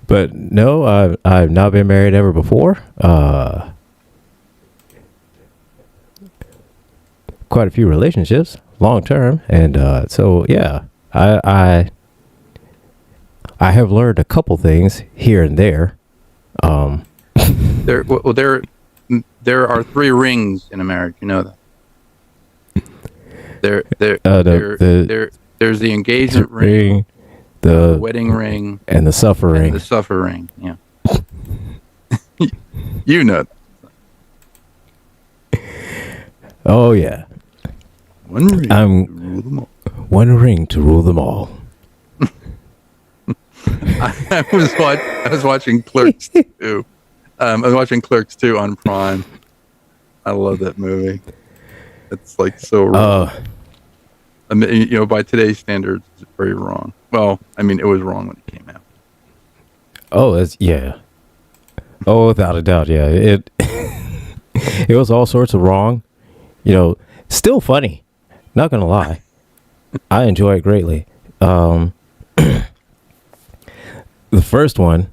But no, I've not been married ever before. Quite a few relationships, long term, and so yeah, I have learned a couple things here and there. There are 3 rings in a marriage. You know that. There's the engagement ring, the wedding ring, and the suffer ring. And the suffer ring. Yeah. You know that. Oh yeah. One ring to rule them all. One ring to rule them all. I was watching Clerks 2. I was watching Clerks 2 on Prime. I love that movie. It's like so wrong. I mean, by today's standards, it's very wrong. Well, I mean, it was wrong when it came out. Oh, yeah. Oh, without a doubt, yeah. It it was all sorts of wrong. Still funny. Not gonna lie, I enjoy it greatly. The first one,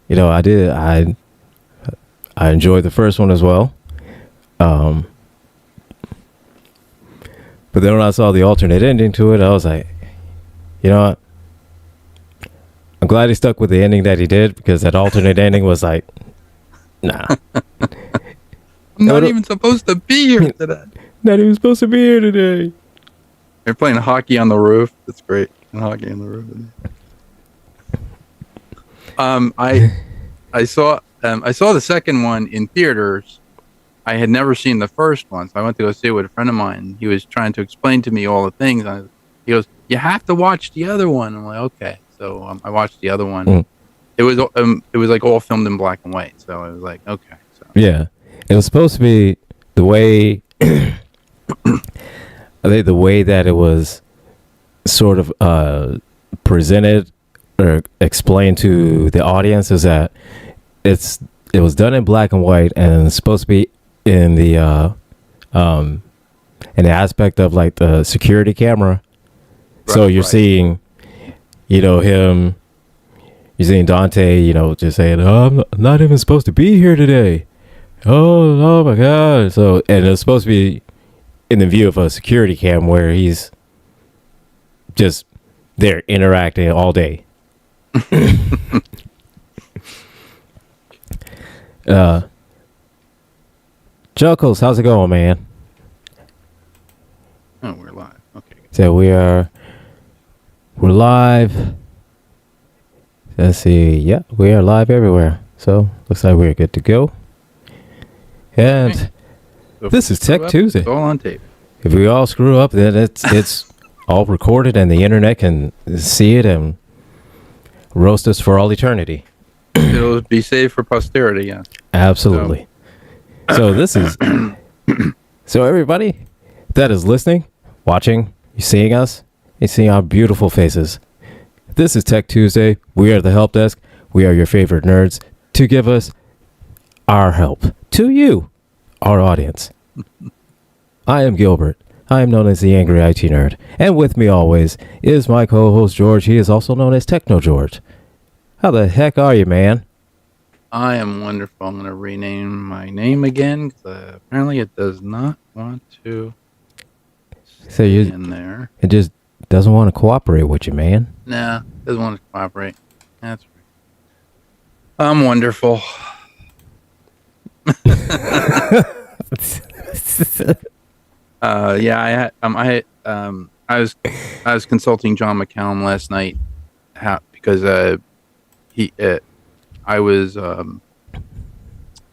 I enjoyed the first one as well. But then when I saw the alternate ending to it, I was like, you know what? I'm glad he stuck with the ending that he did, because that alternate ending was like, nah. I'm not even supposed to be here today. Not even supposed to be here today. They're playing hockey on the roof. That's great. Hockey on the roof. I saw the second one in theaters. I had never seen the first one, so I went to go see it with a friend of mine. He was trying to explain to me all the things. He goes, "You have to watch the other one." I'm like, "Okay." So I watched the other one. Mm. It was like all filmed in black and white. So I was like, "Okay." So. Yeah, it was supposed to be the way. I think the way that it was sort of presented or explained to the audience is that it was done in black and white, and it's supposed to be in the aspect of like the security camera. Right, so you're seeing, him. You're seeing Dante, just saying, "Oh, I'm not even supposed to be here today." Oh my God! So, and it's supposed to be in the view of a security cam where he's just there interacting all day. Juckles, how's it going, man? Oh, we're live. Okay. So we're live. Let's see. Yeah, we are live everywhere. So looks like we're good to go. And okay. So this is Tech Tuesday. It's all on tape. If we all screw up, then it's all recorded, and the internet can see it and roast us for all eternity. It'll be saved for posterity, yeah. Absolutely. So this is... So everybody that is listening, watching, you seeing us, you seeing our beautiful faces. This is Tech Tuesday. We are the Helpdesk. We are your favorite nerds to give us our help to you, our audience. I am Gilbert. I am known as the Angry IT Nerd. And with me always is my co-host George. He is also known as Techno George. How the heck are you, man? I am wonderful. I'm going to rename my name again because apparently it does not want to stay in there. It just doesn't want to cooperate with you, man. Nah, doesn't want to cooperate. That's right. I'm wonderful. I was consulting John McCallum last night because I was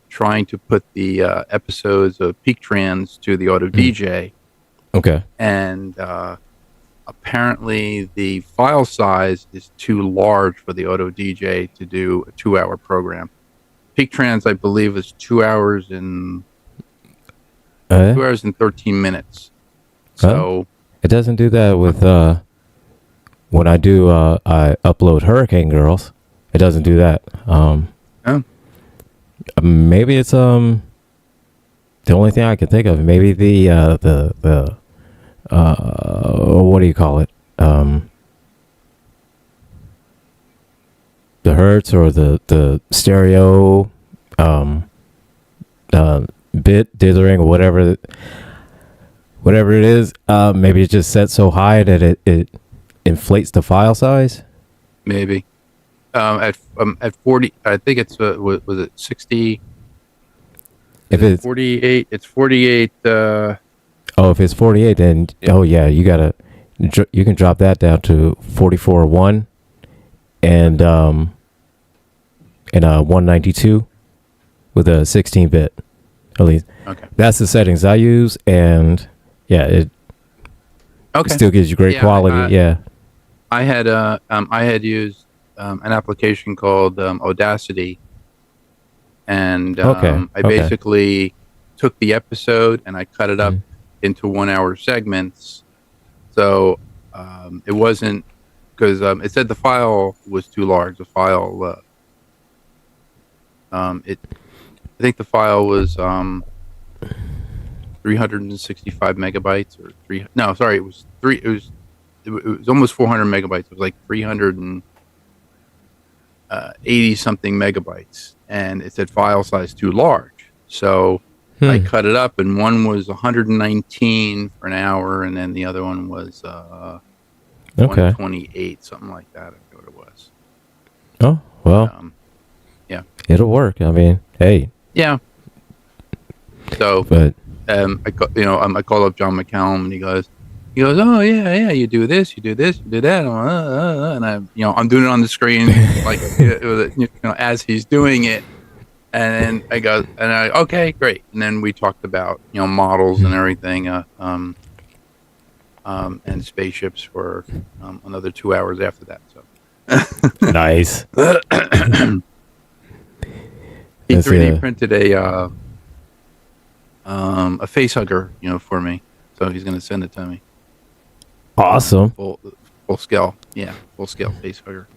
trying to put the episodes of Peak Trans to the Auto DJ. Okay. And apparently the file size is too large for the Auto DJ to do a 2-hour program. Peak Trans, I believe, is 2 hours and 2 hours and 13 minutes. So it doesn't do that with when I upload Hurricane Girls. It doesn't do that. Maybe it's the only thing I can think of. Maybe the what do you call it? hertz or the stereo bit dithering or whatever it is. Maybe it's just set so high that it inflates the file size. Maybe at 40, I think it's was it 60? If it's 48, it's 48. If it's 48, then yeah, you can drop that down to 44.1 and 192 with a 16-bit. At least that's the settings I use, and yeah, it still gives you great quality. I had used an application called Audacity, and I basically took the episode and I cut it up into 1 hour segments. So it wasn't, because it said the file was too large. The file, I think the file was 365 megabytes or three. No, sorry, it was three. It was almost 400 megabytes. It was like 380 something megabytes, and it said file size too large. So I cut it up, and one was 119 for an hour, and then the other one was 128, something like that. I forget what it was. Oh well, yeah, it'll work. I mean, hey, yeah. So, but I called up John McCallum, and he goes, oh yeah, you do this, you do that, and I'm doing it on the screen like as he's doing it, and then I go, okay, great, and then we talked about models and everything, and spaceships for another 2 hours after that. So nice. He 3D printed a face hugger, for me, so he's gonna send it to me. Awesome. Full scale, full scale face hugger.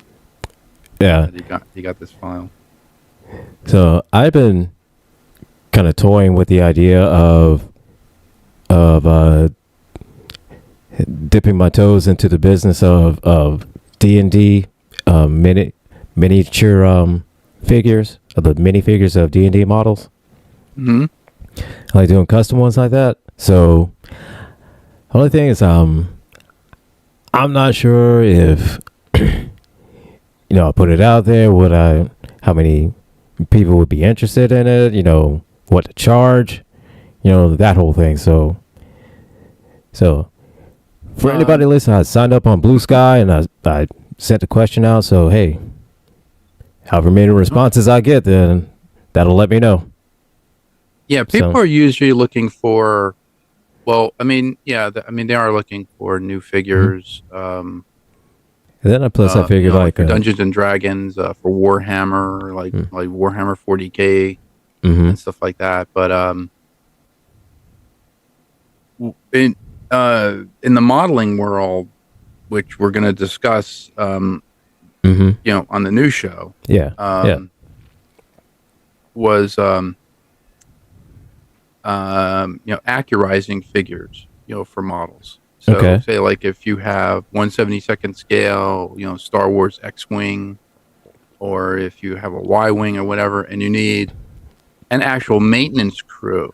Yeah, he got this file. So I've been kind of toying with the idea of dipping my toes into the business of D&D miniature figures, of the minifigures of D&D models. Mm-hmm. I like doing custom ones like that. So the only thing is I'm not sure if I put it out there, how many people would be interested in it, what to charge, that whole thing. So for anybody listening, I signed up on Blue Sky and I sent the question out. So, hey, however many responses I get, then that'll let me know. Yeah, people are usually looking for, they are looking for new figures. And then I figured for Dungeons and Dragons, for Warhammer, like Warhammer 40K and stuff like that. But in the modeling world, which we're going to discuss, on the new show, was accurizing figures, for models. So say like if you have 1/72nd scale, Star Wars X-Wing, or if you have a Y-Wing or whatever, and you need an actual maintenance crew,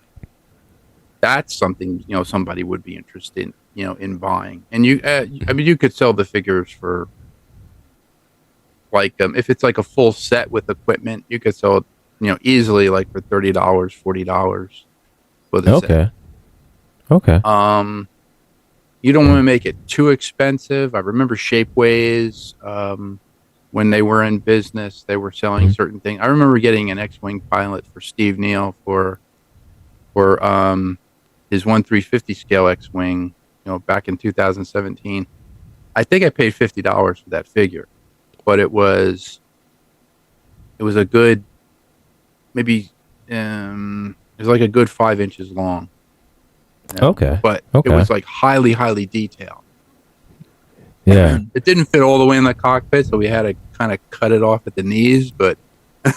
that's something, somebody would be interested in buying. And you could sell the figures for like, if it's like a full set with equipment, you could sell it, easily like for $30, $40 for the set. Okay. You don't want to make it too expensive. I remember Shapeways, when they were in business, they were selling certain things. I remember getting an X-Wing pilot for Steve Neal for his 1/350 scale X-Wing, back in 2017. I think I paid $50 for that figure, but it was a good, maybe it was like a good 5 inches long. But it was like highly, highly detailed. Yeah. It didn't fit all the way in the cockpit, so we had to kind of cut it off at the knees, but but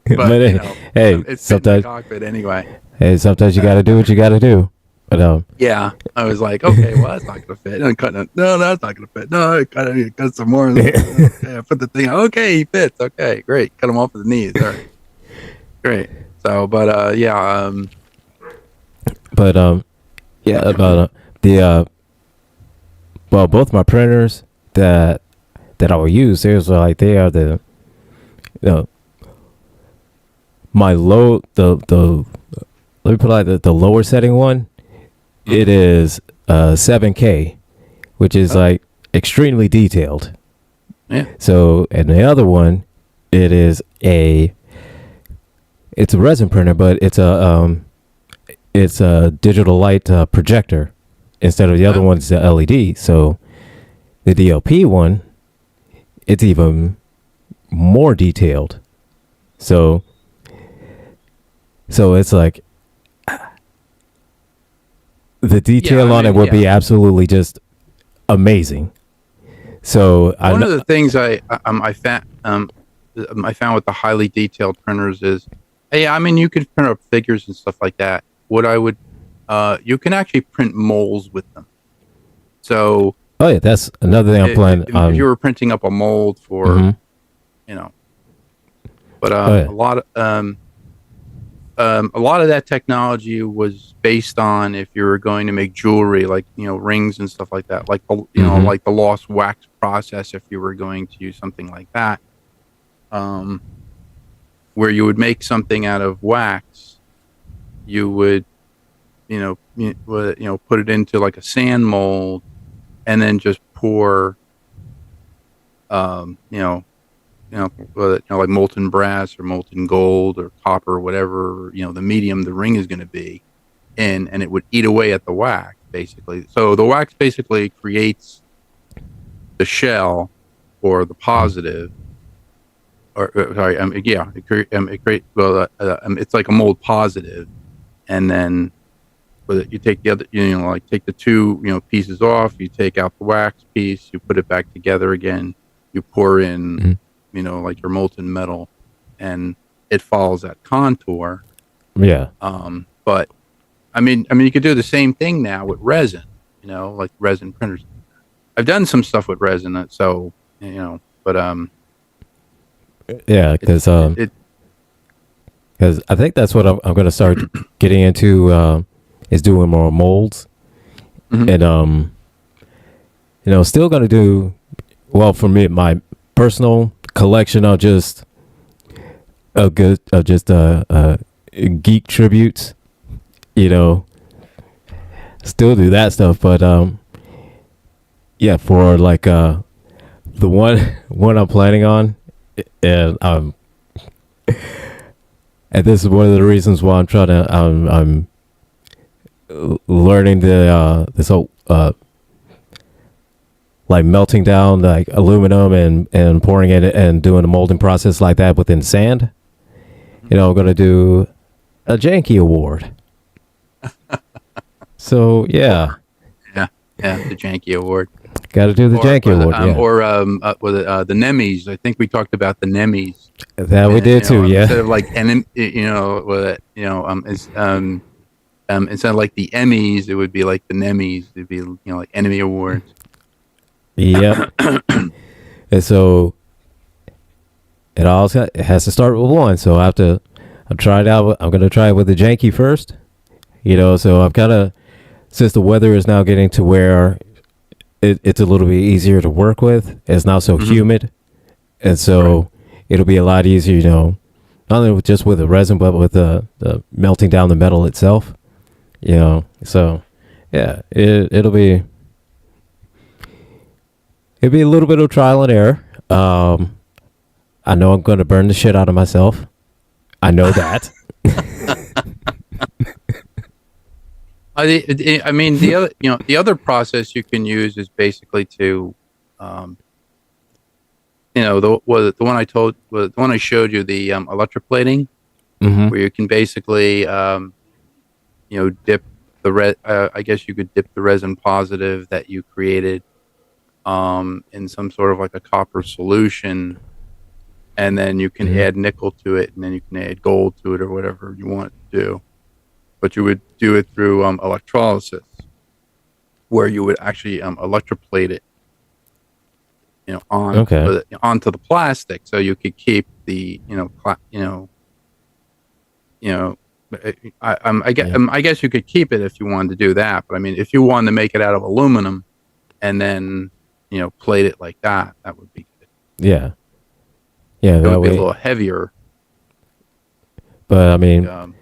hey, hey, it's sometimes in the cockpit anyway. Hey, sometimes you got to do what you got to do. But Yeah, I was like, okay, well, that's not gonna fit. And I'm cutting it. No, that's not gonna fit. No, I need to cut some more. Okay, I put the thing out. Okay, he fits. Okay, great. Cut him off at the knees. All right, great. So, but yeah, but yeah, about the well, both my printers that I will use, there's like they are the you know my low the let me put it like the lower setting one. It is 7K, which is like extremely detailed. yeah, So, and the other one, it's a resin printer, but it's a digital light projector instead of the other one's the LED. So, the DLP one, it's even more detailed. So it's like the detail on it would be absolutely just amazing. So one of the things I found with the highly detailed printers is, hey, I mean, you can print up figures and stuff like that. What I would, you can actually print molds with them. So, oh yeah, that's another thing I'm planning. If you were printing up a mold for, you know, but a lot of that technology was based on if you were going to make jewelry, like rings and stuff like that, like like the lost wax process. If you were going to use something like that, where you would make something out of wax, you would put it into like a sand mold, and then just pour like molten brass or molten gold or copper, or whatever the medium the ring is going to be, and it would eat away at the wax basically. So the wax basically creates the shell or the positive, or sorry, it's like a mold positive, and then you take the other, like take the two pieces off, you take out the wax piece, you put it back together again, you pour in like your molten metal, and it follows that contour. Yeah. But I mean, you could do the same thing now with resin, like resin printers. I've done some stuff with resin, so but yeah, because I think that's what I'm going to start getting into is doing more molds, and still going to do well for me. My personal collection of just geek tributes, still do that stuff, but yeah, for like the one I'm planning on, and and this is one of the reasons why I'm trying to I'm learning this whole like melting down like aluminum and pouring it and doing a molding process like that within sand. I'm going to do a Janky Award. So yeah, the Janky Award. Got to do the Janky Award, or the Nemis. I think we talked about the Nemis. That we did too, yeah. Instead of like instead of like the Emmys, it would be like the Nemis. It'd be like Enemy Awards. Yeah. And so it has to start with one. So I'm going to try it with the Janky first. So I've kind of, since the weather is now getting to where it's a little bit easier to work with, it's not so humid. And so it'll be a lot easier, not only just with the resin, but with the melting down the metal itself. So yeah, it'll be a little bit of trial and error. I know I'm going to burn the shit out of myself. I know that. I mean, the other process you can use is basically to, the one I showed you, the electroplating, where you can basically, dip the I guess you could dip the resin positive that you created, in some sort of like a copper solution, and then you can add nickel to it, and then you can add gold to it, or whatever you want to do. but you would do it through electrolysis, where you would actually electroplate it, Okay. onto the plastic, so you could keep the you know. Yeah. I guess you could keep it if you wanted to do that, but I mean, if you wanted to make it out of aluminum and then plate it like that, that would be good. Yeah. Yeah. It That would be a way. little heavier. But I mean, Um,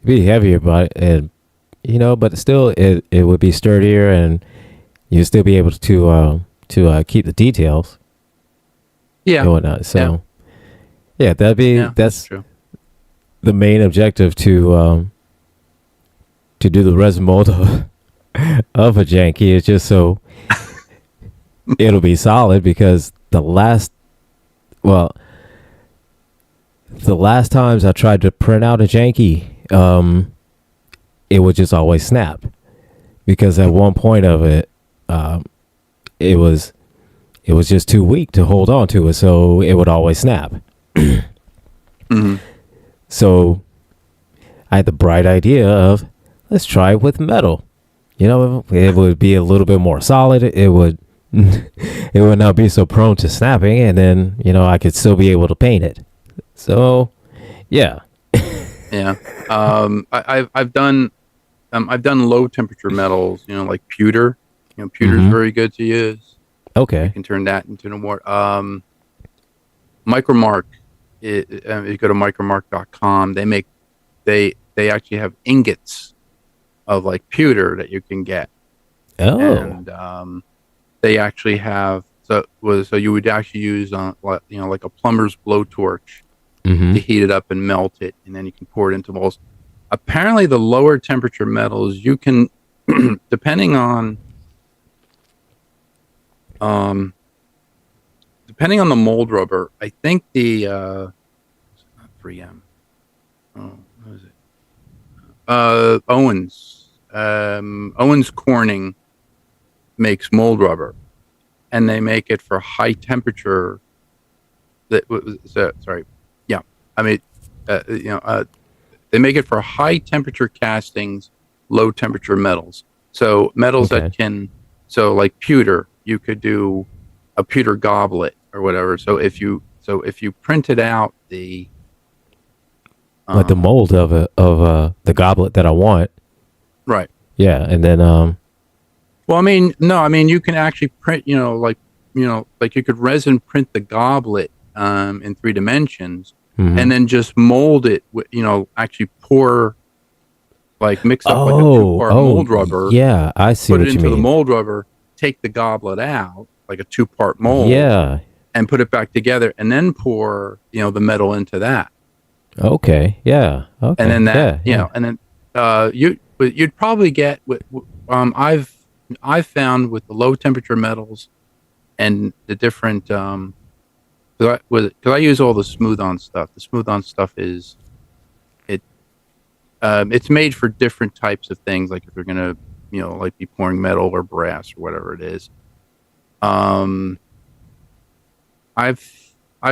it'd be heavier, but but still, it would be sturdier, and you'd still be able to keep the details yeah, and whatnot. yeah, So yeah, that's that's true. the main objective to do the resin mold of a janky. Is just so it'll be solid, because well, the last times I tried to print out a janky, it would just always snap, because at one point of it, it was just too weak to hold on to it, so it would always snap. Hmm. So I had the bright idea of, let's try it with metal. It would be a little bit more solid. It would it would not be so prone to snapping, and then I could still be able to paint it. So yeah. Yeah. I've done low temperature metals, like pewter. Pewter is Hmm. very good to use. You Okay. can turn that into a more micromark. You go to micromark.com. They actually have ingots of like pewter that you can get, Oh. and they actually have so you would actually use like a plumber's blowtorch Hmm. to heat it up and melt it, and then you can pour it into molds. Apparently, the lower temperature metals you can, um, depending on the mold rubber. I think the not 3M. Oh, what is it? Owens Corning makes mold rubber, and they make it for high temperature. Sorry, yeah. I mean, they make it for high temperature castings, low temperature metals. So metals Okay. so like pewter, you could do a pewter goblet or whatever. So if you printed out Like the mold of the goblet that I want. right. Yeah, and then Well, I mean, no, I mean you can actually print, like you could resin print the goblet in 3 dimensions, mhm. and then just mold it with, actually mix up like a Oh, 2-part mold rubber, yeah, I see put what it you into the mean. mold rubber, take the goblet out, like a 2-part mold, Yeah. and put it back together, and then pour, the metal into that. Okay. Yeah. Okay. And then Yeah. Yeah. and then you'd probably get I've found with the low temperature metals and the different, because I use all the smooth on stuff. The smooth on stuff it's made for different types of things. Like if you're gonna, like be pouring metal or brass or whatever it is. Um, I've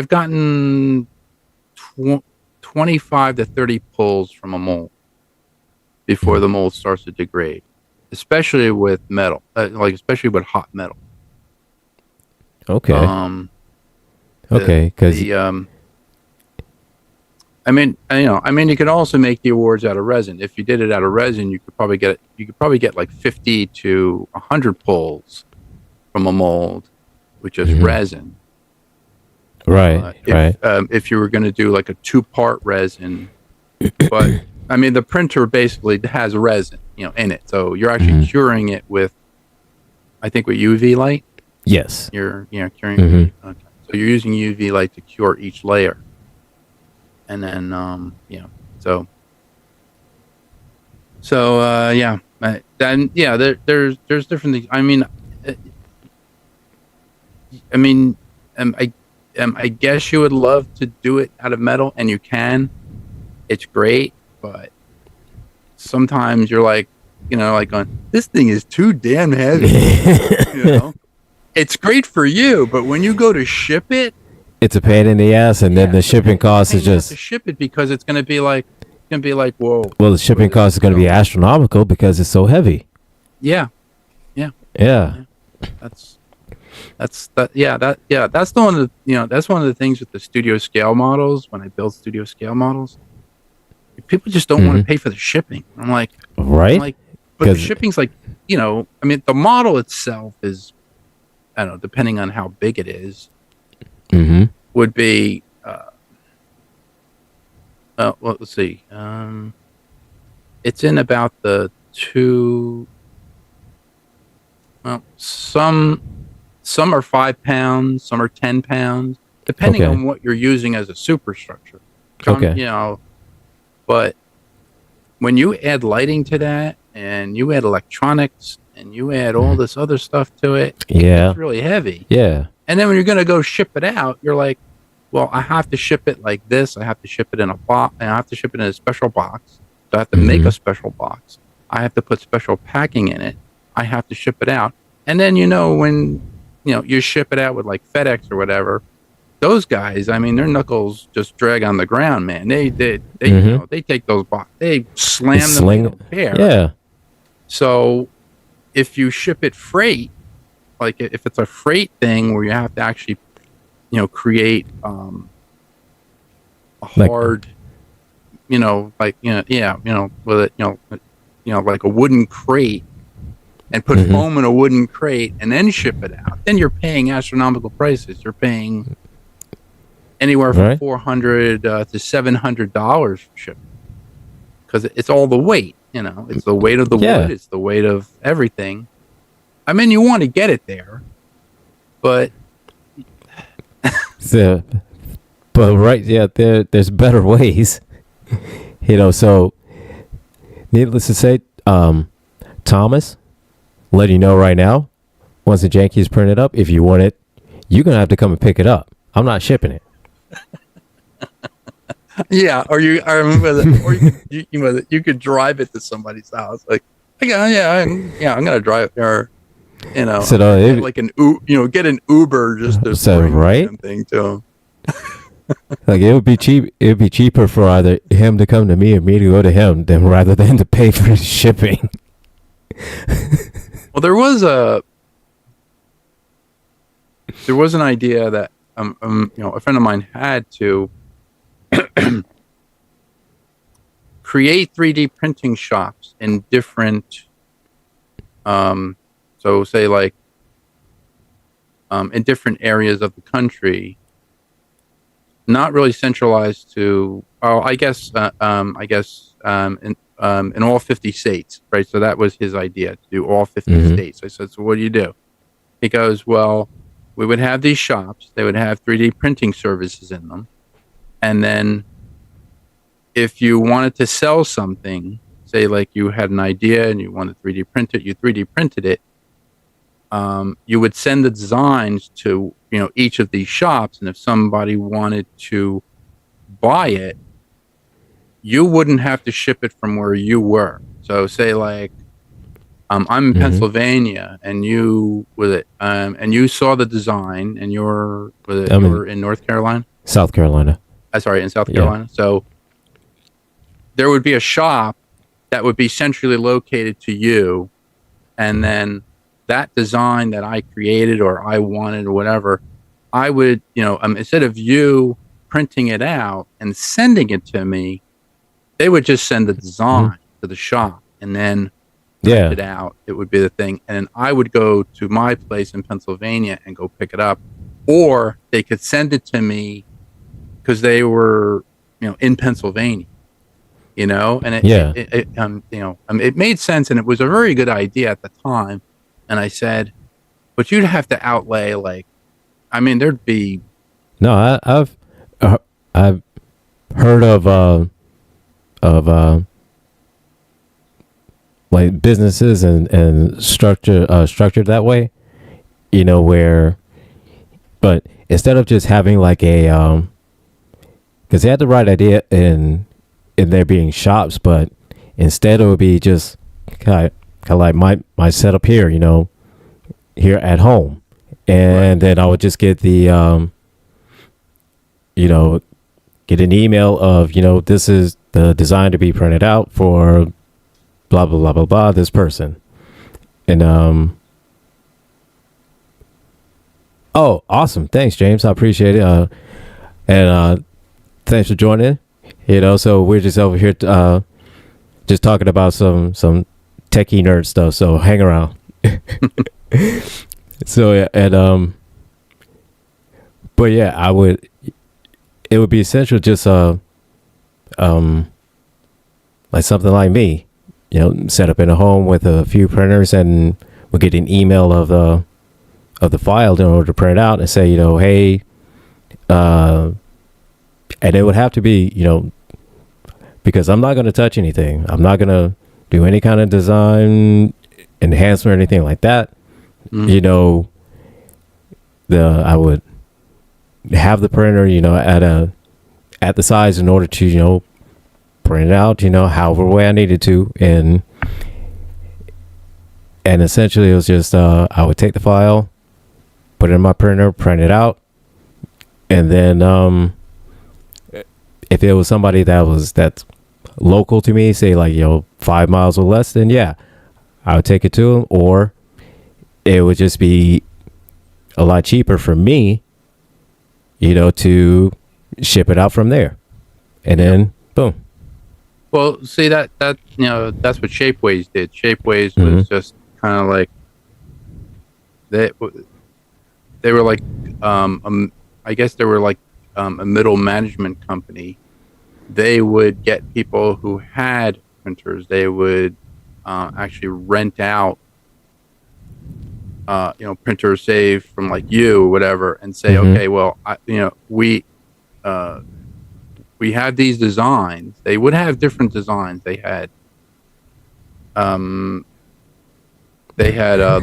gotten 25 to 30 pulls from a mold before the mold starts to degrade, especially with metal, especially with hot metal. Okay. Um, Okay. Because I mean, you could also make the awards out of resin. If you did it out of resin, you could probably get like 50 to 100 pulls from a mold, which is resin. right. Right. If you were going to do like a 2-part resin, but I mean, the printer basically has resin, in it. So you're actually curing it with, I think, with UV light. Yes. You're curing. Okay. So you're using UV light to cure each layer, and then so yeah, then yeah, there's different things. I mean, I guess you would love to do it out of metal, and you can. It's great, but sometimes you're like, like going, this thing is too damn heavy. It's great for you, but when you go to ship it, It's a pain in the ass, and then the shipping cost is you have to just ship it because it's going to be like, gonna be like, whoa. Well, the shipping cost is going to be astronomical because it's so heavy. Yeah. Yeah. That's that's the one of the, that's one of the things with the studio scale models. When I build studio scale models, people just don't want to pay for the shipping. I'm like, right? But the shipping's like, I mean, the model itself is, I don't know, depending on how big it is, would be, well, let's see, it's in about the well, some are 5 pounds, some are 10 pounds, depending on what you're using as a superstructure. But when you add lighting to that, and you add electronics, and you add all this other stuff to it, it's really heavy. Yeah. And then when you're going to go ship it out, you're like, well, I have to ship it like this. I have to ship it in a box, and I have to ship it in a special box. So I have to make a special box. I have to put special packing in it. I have to ship it out. And then, when, you ship it out with like FedEx or whatever, those guys, I mean, their knuckles just drag on the ground, man. They take those boxes, they slam them in the air. Yeah. So if you ship it freight, like if it's a freight thing where you have to actually, create a hard, like a wooden crate, and put foam in a wooden crate and then ship it out, then you're paying astronomical prices. You're paying anywhere from $400 to $700 for shipping, because it's all the weight. It's the weight of the wood. It's the weight of everything. I mean, you want to get it there, but there's better ways. So needless to say, Thomas, letting you know right now, once the janky is printed up, if you want it, you're gonna have to come and pick it up. I'm not shipping it. Yeah, or you could drive it to somebody's house. Like, I'm gonna drive there. Like get an Uber just to bring something to him. Like, it would be cheap. It would be cheaper for either him to come to me or me to go to him, than rather than to pay for his shipping. Well, there was an idea that a friend of mine had to create 3D printing shops in different, so say like in different areas of the country, not really centralized to, in all 50 states, right? So that was his idea, to do all 50 states. I said, so what do you do? He goes, well, we would have these shops. They would have 3D printing services in them. And then if you wanted to sell something, say like you had an idea and you wanted to 3D print it, you 3D printed it, you would send the designs to, each of these shops. And if somebody wanted to buy it, you wouldn't have to ship it from where you were. So say like, I'm in Pennsylvania, and you and you saw the design, and you're in North Carolina, South Carolina. In South Carolina. So there would be a shop that would be centrally located to you, and then that design that I created or I wanted or whatever, I would, instead of you printing it out and sending it to me, they would just send the design to the shop and then print it out. It would be the thing. And then I would go to my place in Pennsylvania and go pick it up. Or they could send it to me because they were, in Pennsylvania, and it made sense. And it was a very good idea at the time. And I said, but you'd have to outlay there'd be. No, I've heard of like businesses and structured that way, but instead of just having like a because they had the right idea in there being shops, but instead it would be just kind of like my setup here, here at home, and then I would just get the get an email of, this is the design to be printed out for blah blah blah blah blah this person. And oh, awesome. Thanks, James. I appreciate it. And thanks for joining. So we're just over here just talking about some techie nerd stuff. So hang around. So yeah, and but yeah, it would be essential just like something like me, set up in a home with a few printers, and we'll get an email of the file in order to print it out and say, hey, and it would have to be, because I'm not going to touch anything. I'm not going to do any kind of design enhancement or anything like that. I would have the printer, at the size in order to, print it out, however way I needed to. And essentially it was just, I would take the file, put it in my printer, print it out. And then, if it was somebody that's local to me, say like, 5 miles or less, then yeah, I would take it to them. Or it would just be a lot cheaper for me, to ship it out from there. And then boom. Well, see that's what Shapeways did. Shapeways was just kind of like they were like I guess they were like a middle management company. They would get people who had printers. They would actually rent out printers, say from like you or whatever, and say, okay, well, we have these designs. They would have different designs. They had the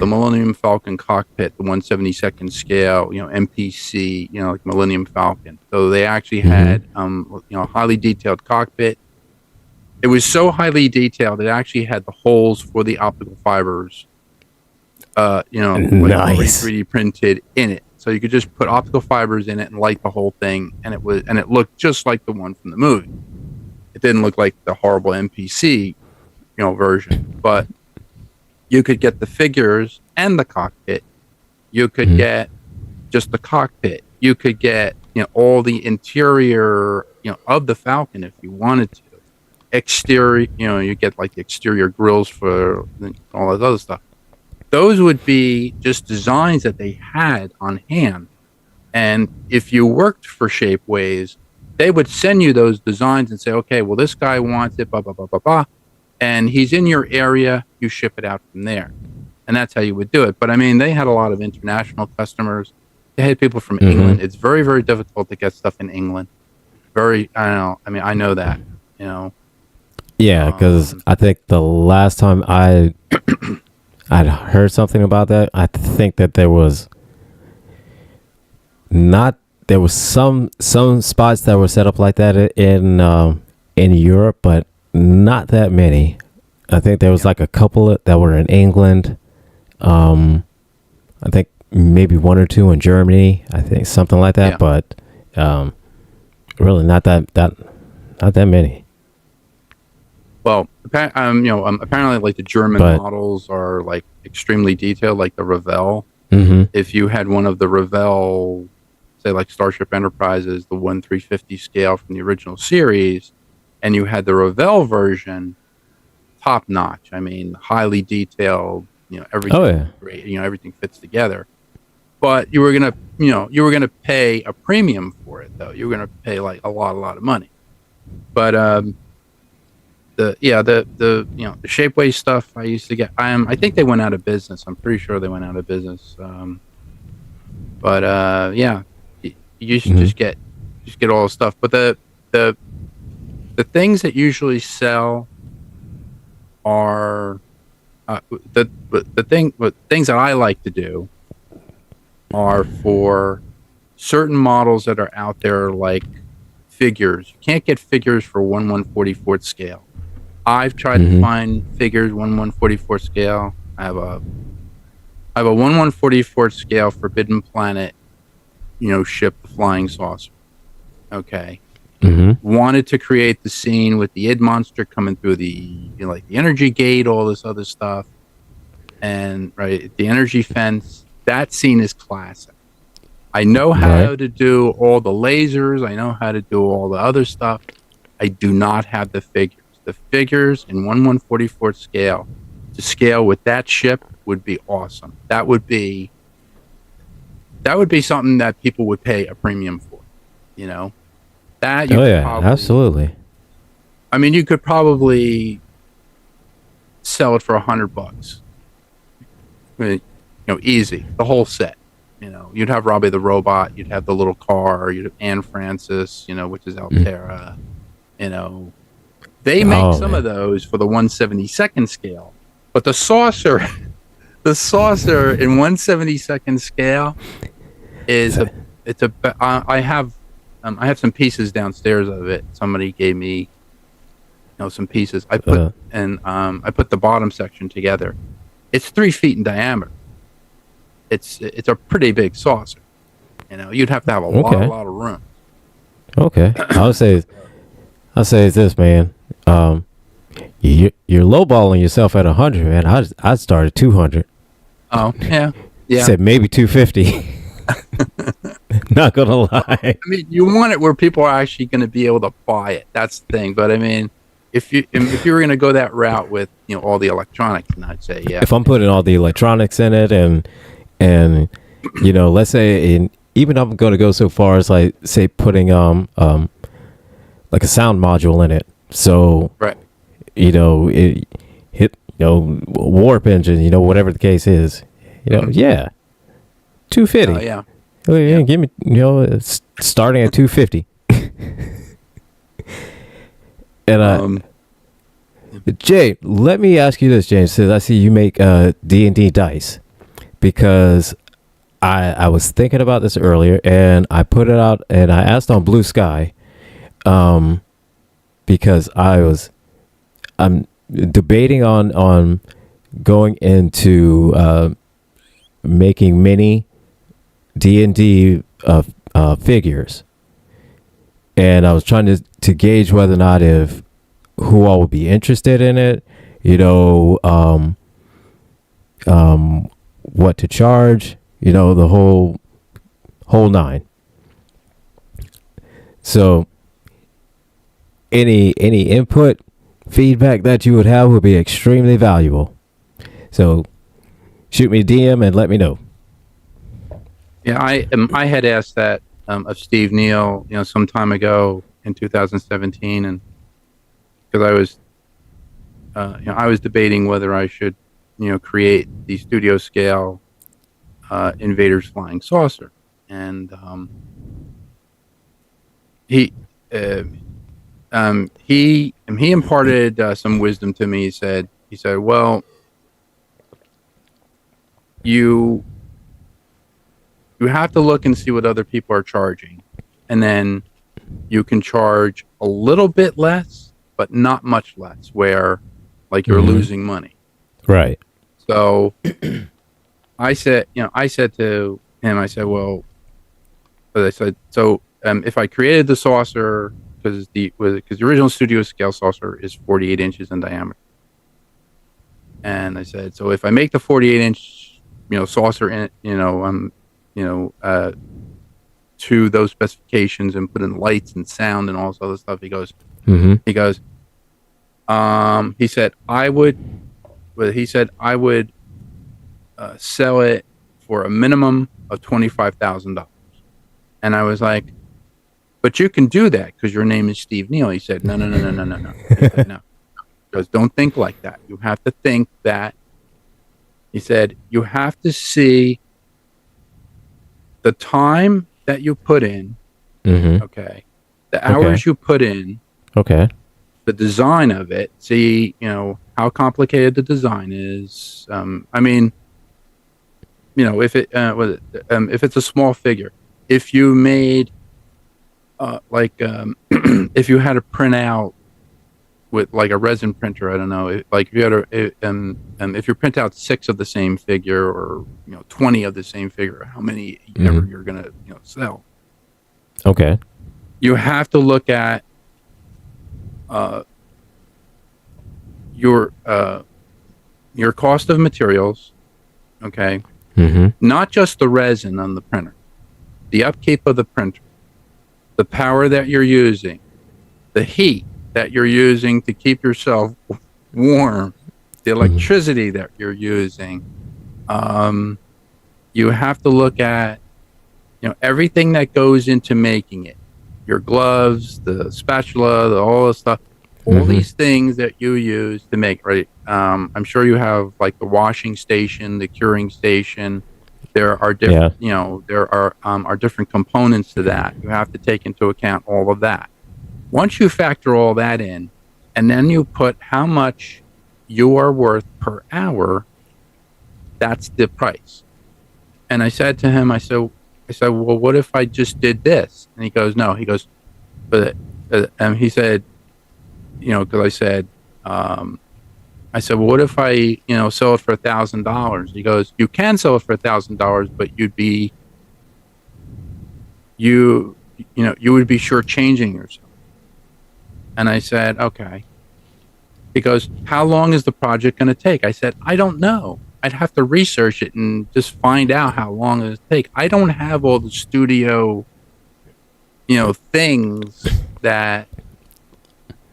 Millennium Falcon cockpit, the 1/72nd scale, MPC, like Millennium Falcon. So they actually had highly detailed cockpit. It was so highly detailed it actually had the holes for the optical fibers. Nice. 3D printed in it. So you could just put optical fibers in it and light the whole thing, and it looked just like the one from the movie. It didn't look like the horrible MPC, version. But you could get the figures and the cockpit. You could get just the cockpit. You could get all the interior of the Falcon if you wanted to. Exterior, you get like the exterior grills for all that other stuff. Those would be just designs that they had on hand. And if you worked for Shapeways, they would send you those designs and say, okay, well, this guy wants it, blah, blah, blah, blah, blah. And he's in your area, you ship it out from there. And that's how you would do it. But I mean, they had a lot of international customers. They had people from England. It's very, very difficult to get stuff in England. I don't know. I mean, I know that, Yeah, because I think the last time I'd heard something about that, I think that there was some spots that were set up like that in Europe, but not that many. I think there was like a couple that were in England. I think maybe one or two in Germany. I think something like that, but really not that many. Well, apparently, like the German models are like extremely detailed, like the Revell. If you had one of the Revell, say like Starship Enterprises, the 1/350 scale from the original series, and you had the Revell version, top notch. I mean, highly detailed. Everything great. Everything fits together. But you were gonna pay a premium for it, though. You were gonna pay like a lot of money. But the Shapeways stuff I used to get. I think they went out of business. I'm pretty sure they went out of business. You should just get all the stuff. But the things that usually sell are the things that I like to do are for certain models that are out there, like figures. You can't get figures for 1/144th scale. I've tried to find figures 1/144th scale. I have a 1/144th scale Forbidden Planet, ship, the flying saucer. Okay. wanted to create the scene with the id monster coming through the like the energy gate, all this other stuff, and right the energy fence. That scene is classic. I know how to do all the lasers. I know how to do all the other stuff. I do not have the figures. The figures in 1/144th scale to scale with that ship would be awesome. That would be something that people would pay a premium for. You know, that you absolutely. I mean, you could probably sell it for $100. I mean, easy, the whole set. You'd have Robbie the Robot, you'd have the little car, you'd have Anne Francis, which is Altera. They make some of those for the 1/72nd scale, but the saucer in 1/72nd scale is I have some pieces downstairs of it. Somebody gave me some pieces. I put the bottom section together. It's 3 feet in diameter. It's a pretty big saucer. You'd have to have a lot of room. Okay, I'll say this, man. You're lowballing yourself at 100, man. I started 200. Oh yeah. Said maybe 250. Not gonna lie. I mean, you want it where people are actually going to be able to buy it. That's the thing. But I mean, if you were going to go that route with all the electronics, and I'd say yeah. If I'm putting all the electronics in it, and let's say, even I'm going to go so far as like say putting like a sound module in it. So right. It hit warp engine, whatever the case is. Yeah. 250. Yeah. Give me, it's starting at 250. And Jay, let me ask you this, James. Says I see you make D&D dice, because I was thinking about this earlier, and I put it out and I asked on Blue Sky, because I'm debating on going into making mini D&D figures, and I was trying to gauge whether or not who all would be interested in it, what to charge, the whole nine. So any input, feedback that you would have would be extremely valuable. So shoot me a DM and let me know. Yeah, I had asked that of Steve Neal, some time ago in 2017, and because I was debating whether I should, create the studio scale Invaders Flying Saucer, and he imparted some wisdom to me. He said, well, you have to look and see what other people are charging, and then you can charge a little bit less, but not much less, where like you're losing money. Right. So I said to him, well, if I created the saucer, because the original studio scale saucer is 48 inches in diameter, and I said, so if I make the 48-inch, saucer in, to those specifications and put in lights and sound and all this other stuff, he goes, he said I would sell it for a minimum of $25,000. And I was like, but you can do that because your name is Steve Neal. He said, no. He said, no. Because don't think like that. You have to think that, he said, you have to see the time that you put in, okay, the hours you put in, okay, the design of it, see, how complicated the design is. I mean, if it's a small figure, if you made, if you had to print out with like a resin printer, I don't know, like if you had if you print out 6 of the same figure, or 20 of the same figure, how many ever you're gonna sell. Okay. you have to look at uh, your cost of materials, okay? Mm-hmm. Not just the resin on the printer, the upkeep of the printer, the power that you're using, the heat that you're using to keep yourself warm, the electricity that you're using. Um, you have to look at, everything that goes into making it. Your gloves, the spatula, all the stuff, all these things that you use to make, right? I'm sure you have like the washing station, the curing station. There are different, there are different components to that. You have to take into account all of that. Once you factor all that in, and then you put how much you are worth per hour, that's the price. And I said to him, I said, well, what if I just did this? And he goes, no. He goes, but he said, because I said, well, what if I, sell it for $1,000? He goes, you can sell it for $1,000, but you would be shortchanging yourself. And I said, okay. He goes, how long is the project going to take? I said, I don't know. I'd have to research it and just find out how long it'll take. I don't have all the studio, things that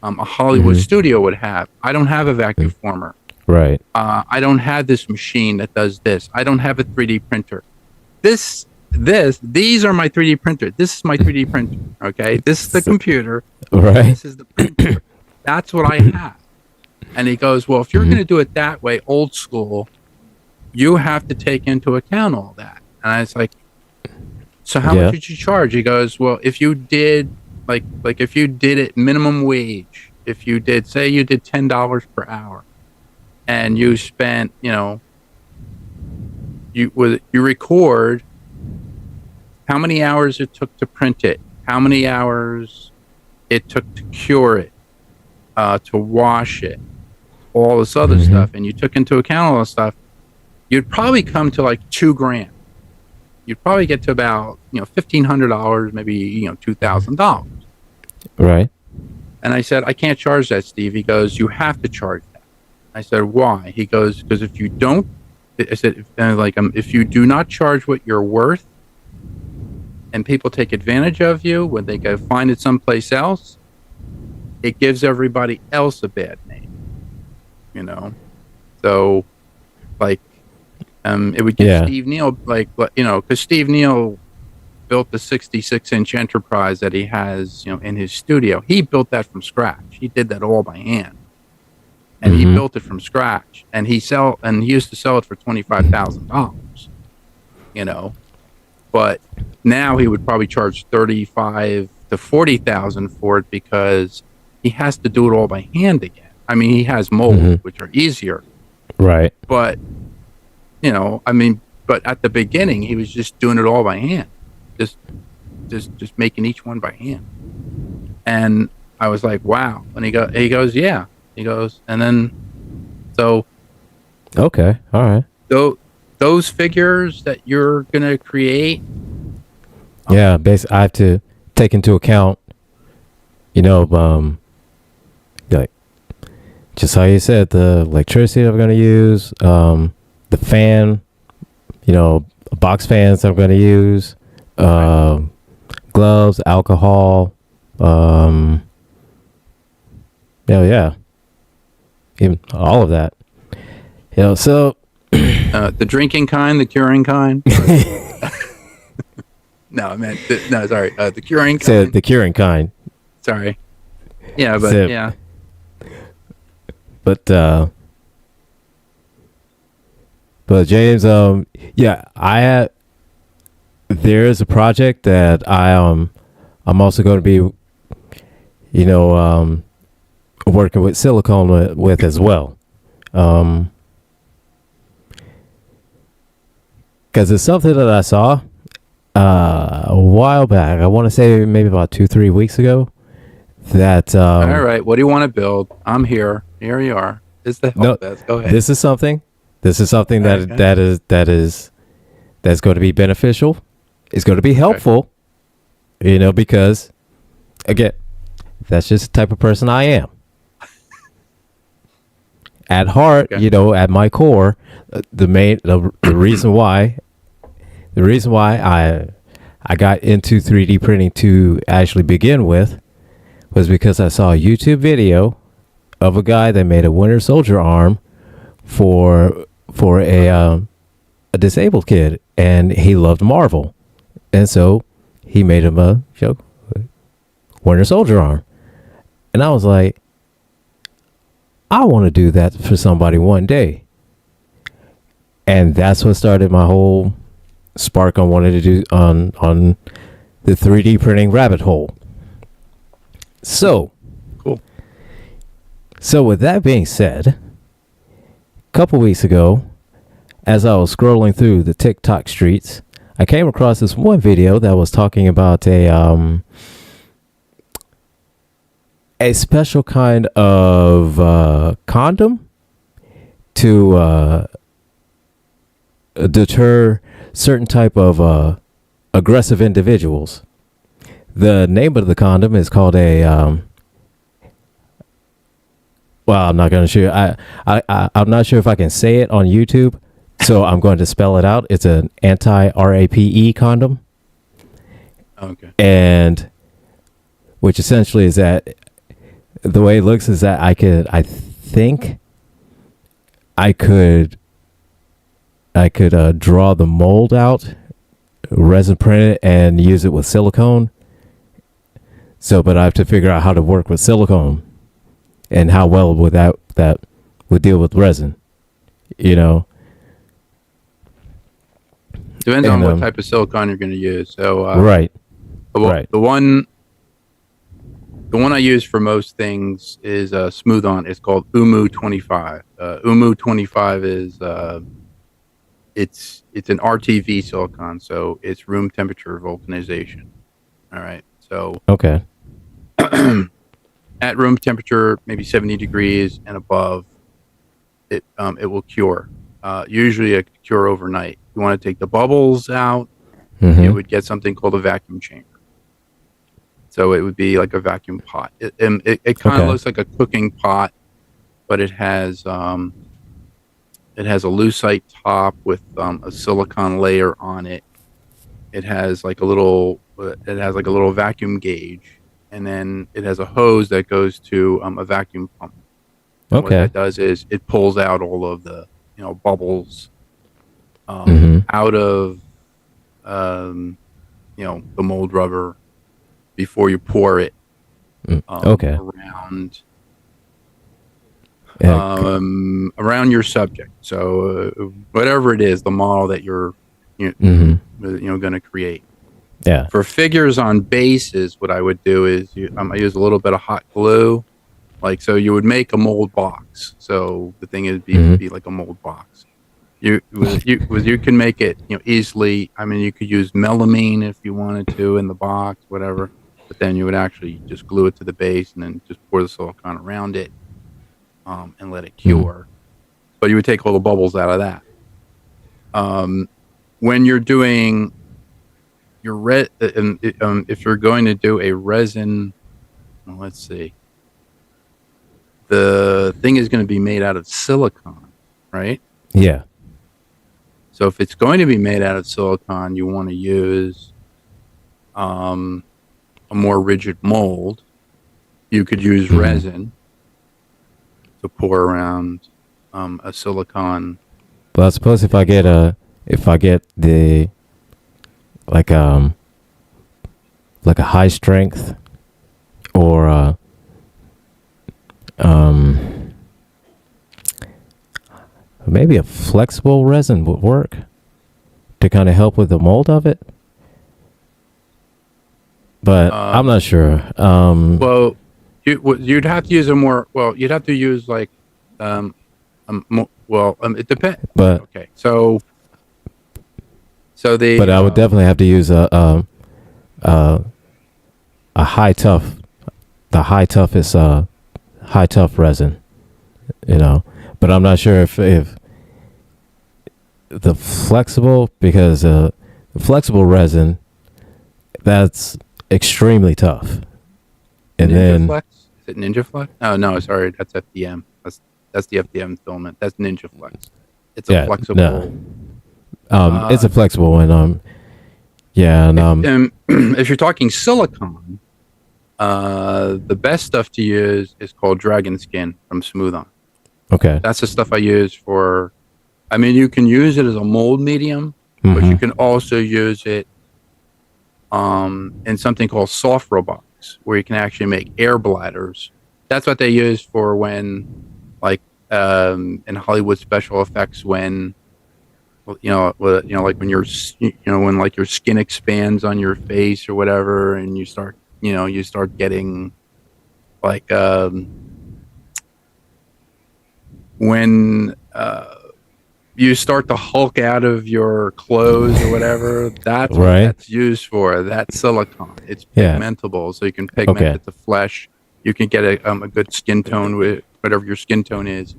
a Hollywood studio would have. I don't have a vacuum former. Right. I don't have this machine that does this. I don't have a 3D printer. These are my 3D printer. This is my 3D printer. Okay. This is the computer. Right. This is the printer. That's what I have. And he goes, well, if you're going to do it that way, old school, you have to take into account all that. And I was like, so how much did you charge? He goes, well, if you did like if you did it minimum wage, if you did, say you did $10 per hour and you spent, you record how many hours it took to print it, how many hours it took to cure it, to wash it, all this other stuff, and you took into account all this stuff, you'd probably come to like $2,000. You'd probably get to about, $1,500, maybe, $2,000. Right. And I said, I can't charge that, Steve. He goes, you have to charge that. I said, why? He goes, because if you don't, I said, if you do not charge what you're worth, and people take advantage of you when they go find it someplace else, it gives everybody else a bad name. So, it would give Steve Neal, because Steve Neal built the 66-inch Enterprise that he has, in his studio. He built that from scratch. He did that all by hand, and he built it from scratch. And he used to sell it for $25,000. But now he would probably charge $35,000 to $40,000 for it because he has to do it all by hand again. I mean, he has molds, which are easier, right? But but at the beginning, he was just doing it all by hand. Just making each one by hand. And I was like, wow. And he goes, yeah. He goes, and then, so. Okay. All right. So those figures that you're going to create. Yeah. Basically, I have to take into account, like, just how you said, the electricity that I'm going to use, the fan, box fans that I'm going to use, gloves, alcohol, even all of that. So the drinking kind, the curing kind. No, I meant sorry, the curing kind. The curing kind. Sorry. Yeah, but yeah. But James, there is a project that I'm also going to be, working with silicone with as well. Because it's something that I saw a while back. I want to say maybe about 2-3 weeks ago. That all right. What do you want to build? I'm here. Here you are. Is the Helpdesk? Go ahead. This is something that's going to be beneficial. It's going to be helpful, because again, that's just the type of person I am. At heart, Okay. you know, at my core, the reason why I got into 3D printing to actually begin with was because I saw a YouTube video of a guy that made a Winter Soldier arm for a disabled kid, and he loved Marvel, and so he made him a Winter Soldier arm, and I was like, I want to do that for somebody one day, and that's what started my whole spark on wanting to do on the 3D printing rabbit hole. So Cool. So with that being said, a couple weeks ago, as I was scrolling through the TikTok streets, I came across this one video that was talking about a special kind of condom to deter certain type of aggressive individuals. The name of the condom is called well, I'm not going to show. I'm not sure if I can say it on YouTube, so I'm going to spell it out. It's an anti-RAPE condom, Okay. and which essentially is that the way it looks is that I think I could draw the mold out, resin print it, and use it with silicone. So, but I have to figure out how to work with silicone and how well would that would deal with resin, you know. Depends on And, what type of silicone you're going to use. So Right. the one I use for most things is smooth on. It's called Umu 25. Umu 25 is it's an RTV silicone, so it's room temperature vulcanization. All right, so Okay. at room temperature, maybe 70 degrees and above, it will cure. Usually, it could cure overnight. You want to take the bubbles out, you Mm-hmm. would get something called a vacuum chamber. So it would be like a vacuum pot. It kind of Okay. looks like a cooking pot, but it has a lucite top with a silicone layer on it. It has like a little vacuum gauge, and then it has a hose that goes to a vacuum pump. And what Okay. that does is it pulls out all of the bubbles Mm-hmm. out of the mold rubber before you pour it Okay. Yeah. around your subject. So whatever it is, the model that you're Mm-hmm. going to create. Yeah. For figures on bases, what I would do is I use a little bit of hot glue. Like, so you would make a mold box. So the thing is, Mhm. be like a mold box. You can make it easily. I mean, you could use melamine if you wanted to in the box, whatever. But then you would actually just glue it to the base and then just pour the silicone around it and let it cure. But you would take all the bubbles out of that. When you're doing your if you're going to do a resin, well, let's see. The thing is going to be made out of silicone, right? Yeah. So if it's going to be made out of silicone, you want to use a more rigid mold. You could use resin to pour around a silicone. But I suppose if I get the like a high strength or maybe a flexible resin would work to kind of help with the mold of it. But I'm not sure. Well, you'd have to use a more. Well, you'd have to use like it depends. But Okay, so the. but I would definitely have to use a high tough. The high tough is high tough resin, But I'm not sure if the flexible, because the flexible resin, that's extremely tough. And then NinjaFlex? Is it NinjaFlex? Oh no, sorry, that's FDM. That's the FDM filament. That's NinjaFlex. It's a yeah, flexible. no, it's a flexible one. Yeah, and If you're talking silicon, the best stuff to use is called Dragon Skin from Smooth On. okay, That's the stuff I use for. I mean, you can use it as a mold medium, but you can also use it in something called soft robotics, where you can actually make air bladders. That's what they use for when, like, in Hollywood special effects, when like when when like your skin expands on your face or whatever, and you start getting like when you start to hulk out of your clothes or whatever. That's what right. that's used for. That's silicone. It's Yeah. pigmentable, so you can pigment it to flesh. You can get a good skin tone with whatever your skin tone is,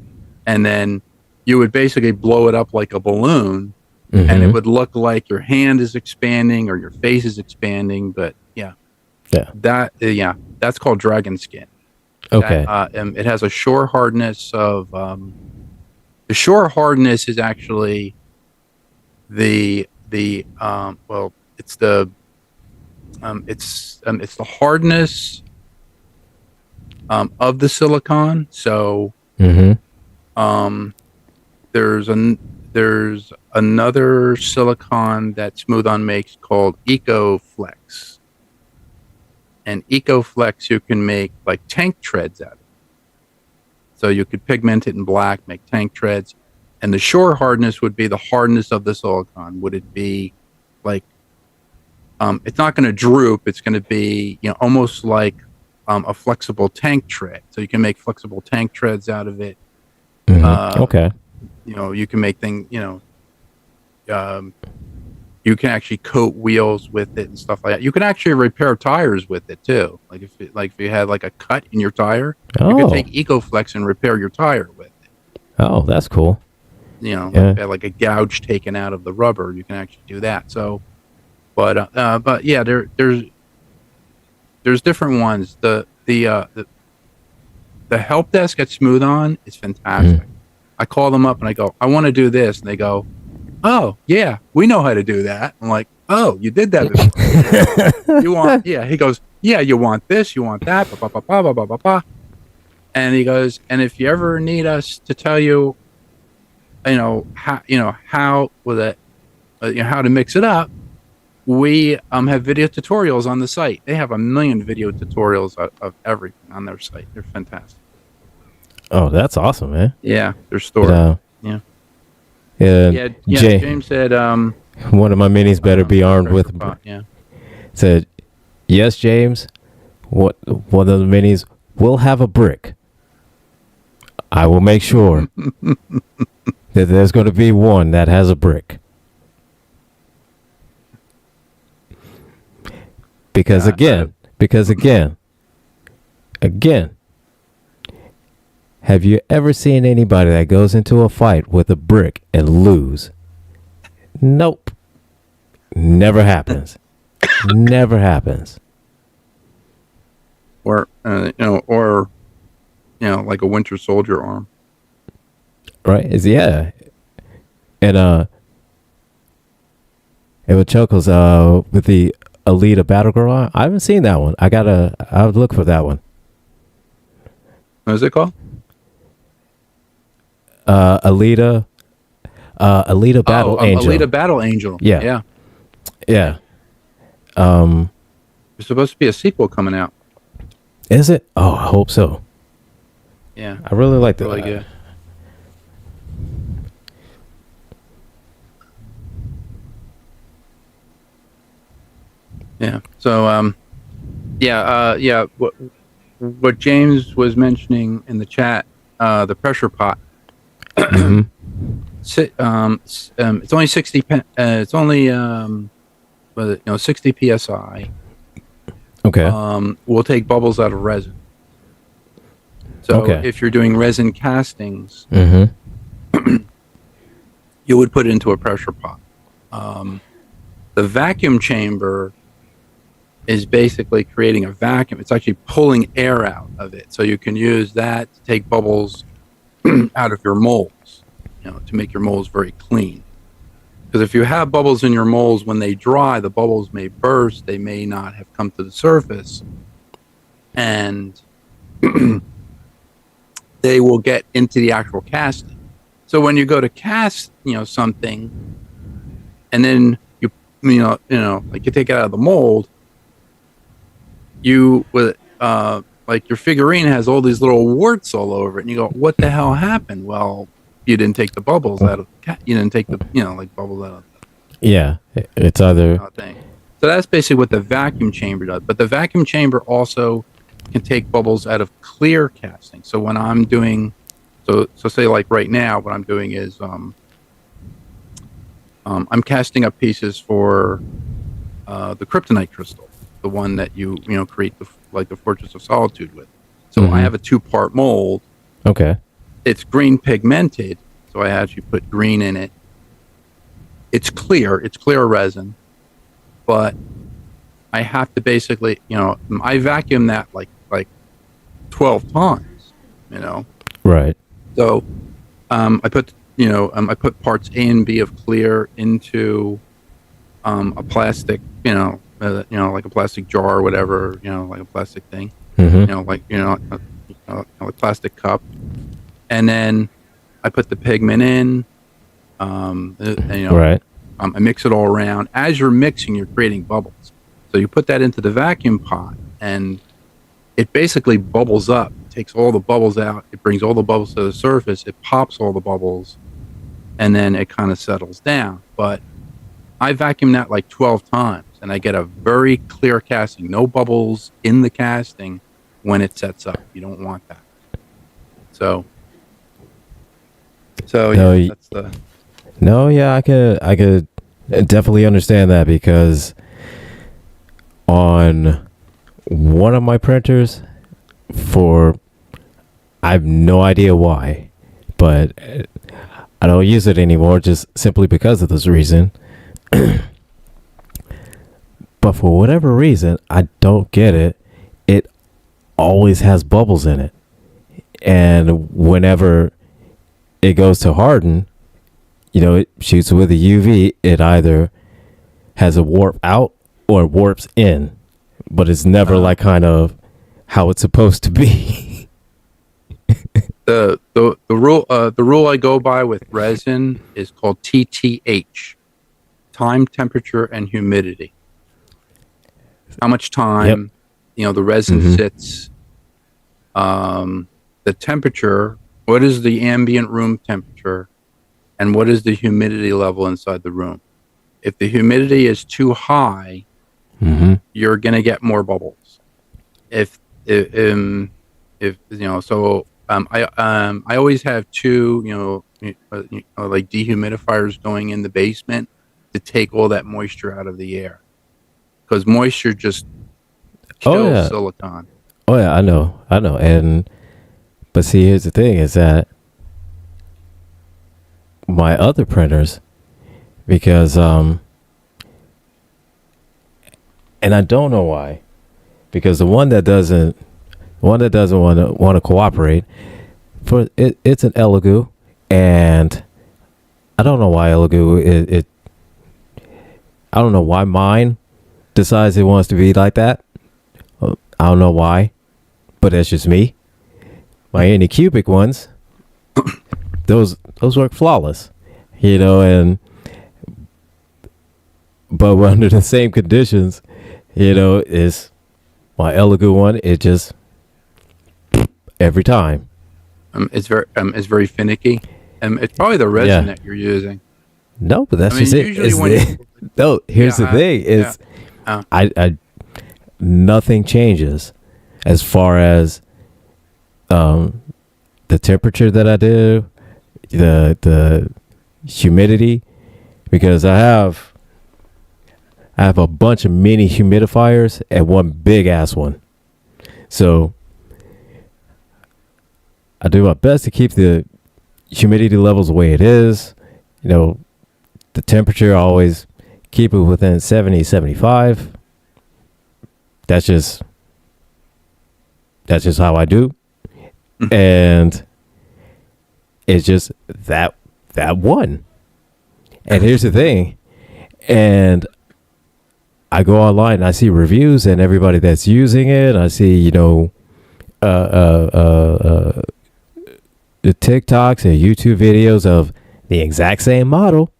and then you would basically blow it up like a balloon, and it would look like your hand is expanding or your face is expanding. But that's called dragon skin. Okay. It has a shore hardness of the shore hardness is actually it's the hardness of the silicon. So there's another silicon that Smooth On makes called EcoFlex. And EcoFlex you can make like tank treads out of. So you could pigment it in black, make tank treads. And the shore hardness would be the hardness of the silicon. Would it be like it's not going to droop, it's going to be almost like a flexible tank tread. So you can make flexible tank treads out of it. Okay. You can make things, you can actually coat wheels with it and stuff like that. You can actually repair tires with it too. Like if you had like a cut in your tire, you could take EcoFlex and repair your tire with it. Oh, that's cool. Like a gouge taken out of the rubber, you can actually do that. So, but yeah, there's different ones. The Helpdesk at Smooth On is fantastic. I call them up and I go, I want to do this, and they go, oh yeah, we know how to do that. I'm like, oh, you did that before. You want? Yeah. He goes, yeah, you want this, you want that, blah, blah, blah, blah, blah, blah, blah. And he goes, and if you ever need us to tell you, how with it, how to mix it up, we have video tutorials on the site. They have 1 million video tutorials of everything on their site. They're fantastic. Oh, that's awesome, man. Yeah, they're stored. Yeah. Jay, James said, one of my minis better be armed with. Said, yes, James. One of the minis will have a brick. I will make sure that there's going to be one that has a brick. Because again, have you ever seen anybody that goes into a fight with a brick and lose? Nope. Never happens. Never happens. Or like a Winter Soldier arm. Right? And with Chuckles, with the Alita Battle Girl, I haven't seen that one. I would look for that one. What is it called? Alita Battle Angel. Alita Battle Angel. Yeah. There's supposed to be a sequel coming out. Is it? Oh, I hope so. Yeah. I really like that. Really good. Yeah. So, what James was mentioning in the chat, the pressure pot. It's only 60. It's only 60 psi. Okay. We'll take bubbles out of resin. So if you're doing resin castings, you would put it into a pressure pot. The vacuum chamber is basically creating a vacuum. It's actually pulling air out of it. So you can use that to take bubbles out of your molds, to make your molds very clean. Because if you have bubbles in your molds, when they dry, the bubbles may burst. They may not have come to the surface. And they will get into the actual casting. So when you go to cast, something, and then like you take it out of the mold, like your figurine has all these little warts all over it, and you go, "What the hell happened?" Well, you didn't take the bubbles out of you didn't take the like bubbles out of Yeah, it's either thing. So that's basically what the vacuum chamber does. But the vacuum chamber also can take bubbles out of clear casting. So when I'm doing, so say like right now, what I'm doing is I'm casting up pieces for the kryptonite crystal, the one that you create the Fortress of Solitude with. So I have a 2-part mold. Okay. It's green pigmented, so I actually put green in it. It's clear resin, but I have to basically, I vacuum that like 12 times, Right. So I put parts A and B of clear into a plastic, like a plastic jar or whatever, like a plastic thing, like a plastic cup, and then I put the pigment in, right. I mix it all around. As you're mixing, you're creating bubbles. So you put that into the vacuum pot, and it basically bubbles up. It takes all the bubbles out. It brings all the bubbles to the surface. It pops all the bubbles, and then it kind of settles down. But I vacuum that like 12 times, and I get a very clear casting. No bubbles in the casting when it sets up. You don't want that. So No, yeah, that's the... No, yeah, I could definitely understand that, because on one of my printers, I have no idea why, but I don't use it anymore just simply because of this reason. But for whatever reason, I don't get it. It always has bubbles in it. And whenever it goes to harden, it shoots with a UV, it either has a warp out or warps in, but it's never like kind of how it's supposed to be. The rule I go by with resin is called TTH, time, temperature, and humidity. How much time, the resin sits, the temperature, what is the ambient room temperature, and what is the humidity level inside the room. If the humidity is too high, you're going to get more bubbles. I always have two, like dehumidifiers going in the basement to take all that moisture out of the air, because moisture just kills silicon. Oh yeah, I know. But see, here's the thing: is that my other printers, because and I don't know why, because the one that doesn't want to cooperate, it's an Elegoo, and I don't know why Elegoo I don't know why mine decides it wants to be like that. I don't know why, but that's just me. My Anycubic ones, those work flawless, but under the same conditions, is my Elegoo one, it just every time. It's very finicky. It's probably the resin that you're using. No, but that's just it. No, here's the thing: is I nothing changes as far as the temperature that I do, the humidity, because I have a bunch of mini humidifiers and one big ass one. So I do my best to keep the humidity levels the way it is. The temperature, I always keep it within 70, 75. that's just how I do. And it's just that one. And here's the thing. And I go online and I see reviews and everybody that's using it. I see, the TikToks and YouTube videos of the exact same model.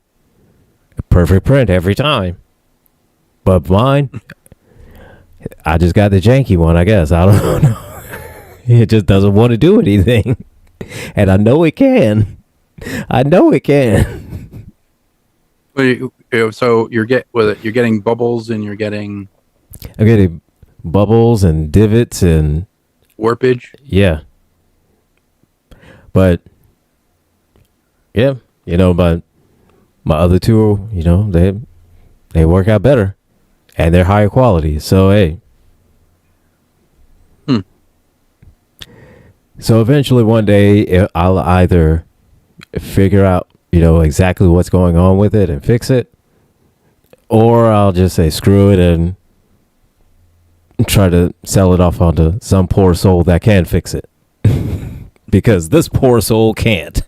Perfect print every time. But mine, I just got the janky one, I guess. I don't know. It just doesn't want to do anything. And I know it can. So you're getting bubbles and you're getting... I'm getting bubbles and divots and... warpage? Yeah. But, yeah, but my other two, they work out better. And they're higher quality. So, hey. So eventually one day I'll either figure out, exactly what's going on with it and fix it. Or I'll just say screw it and try to sell it off onto some poor soul that can fix it. Because this poor soul can't.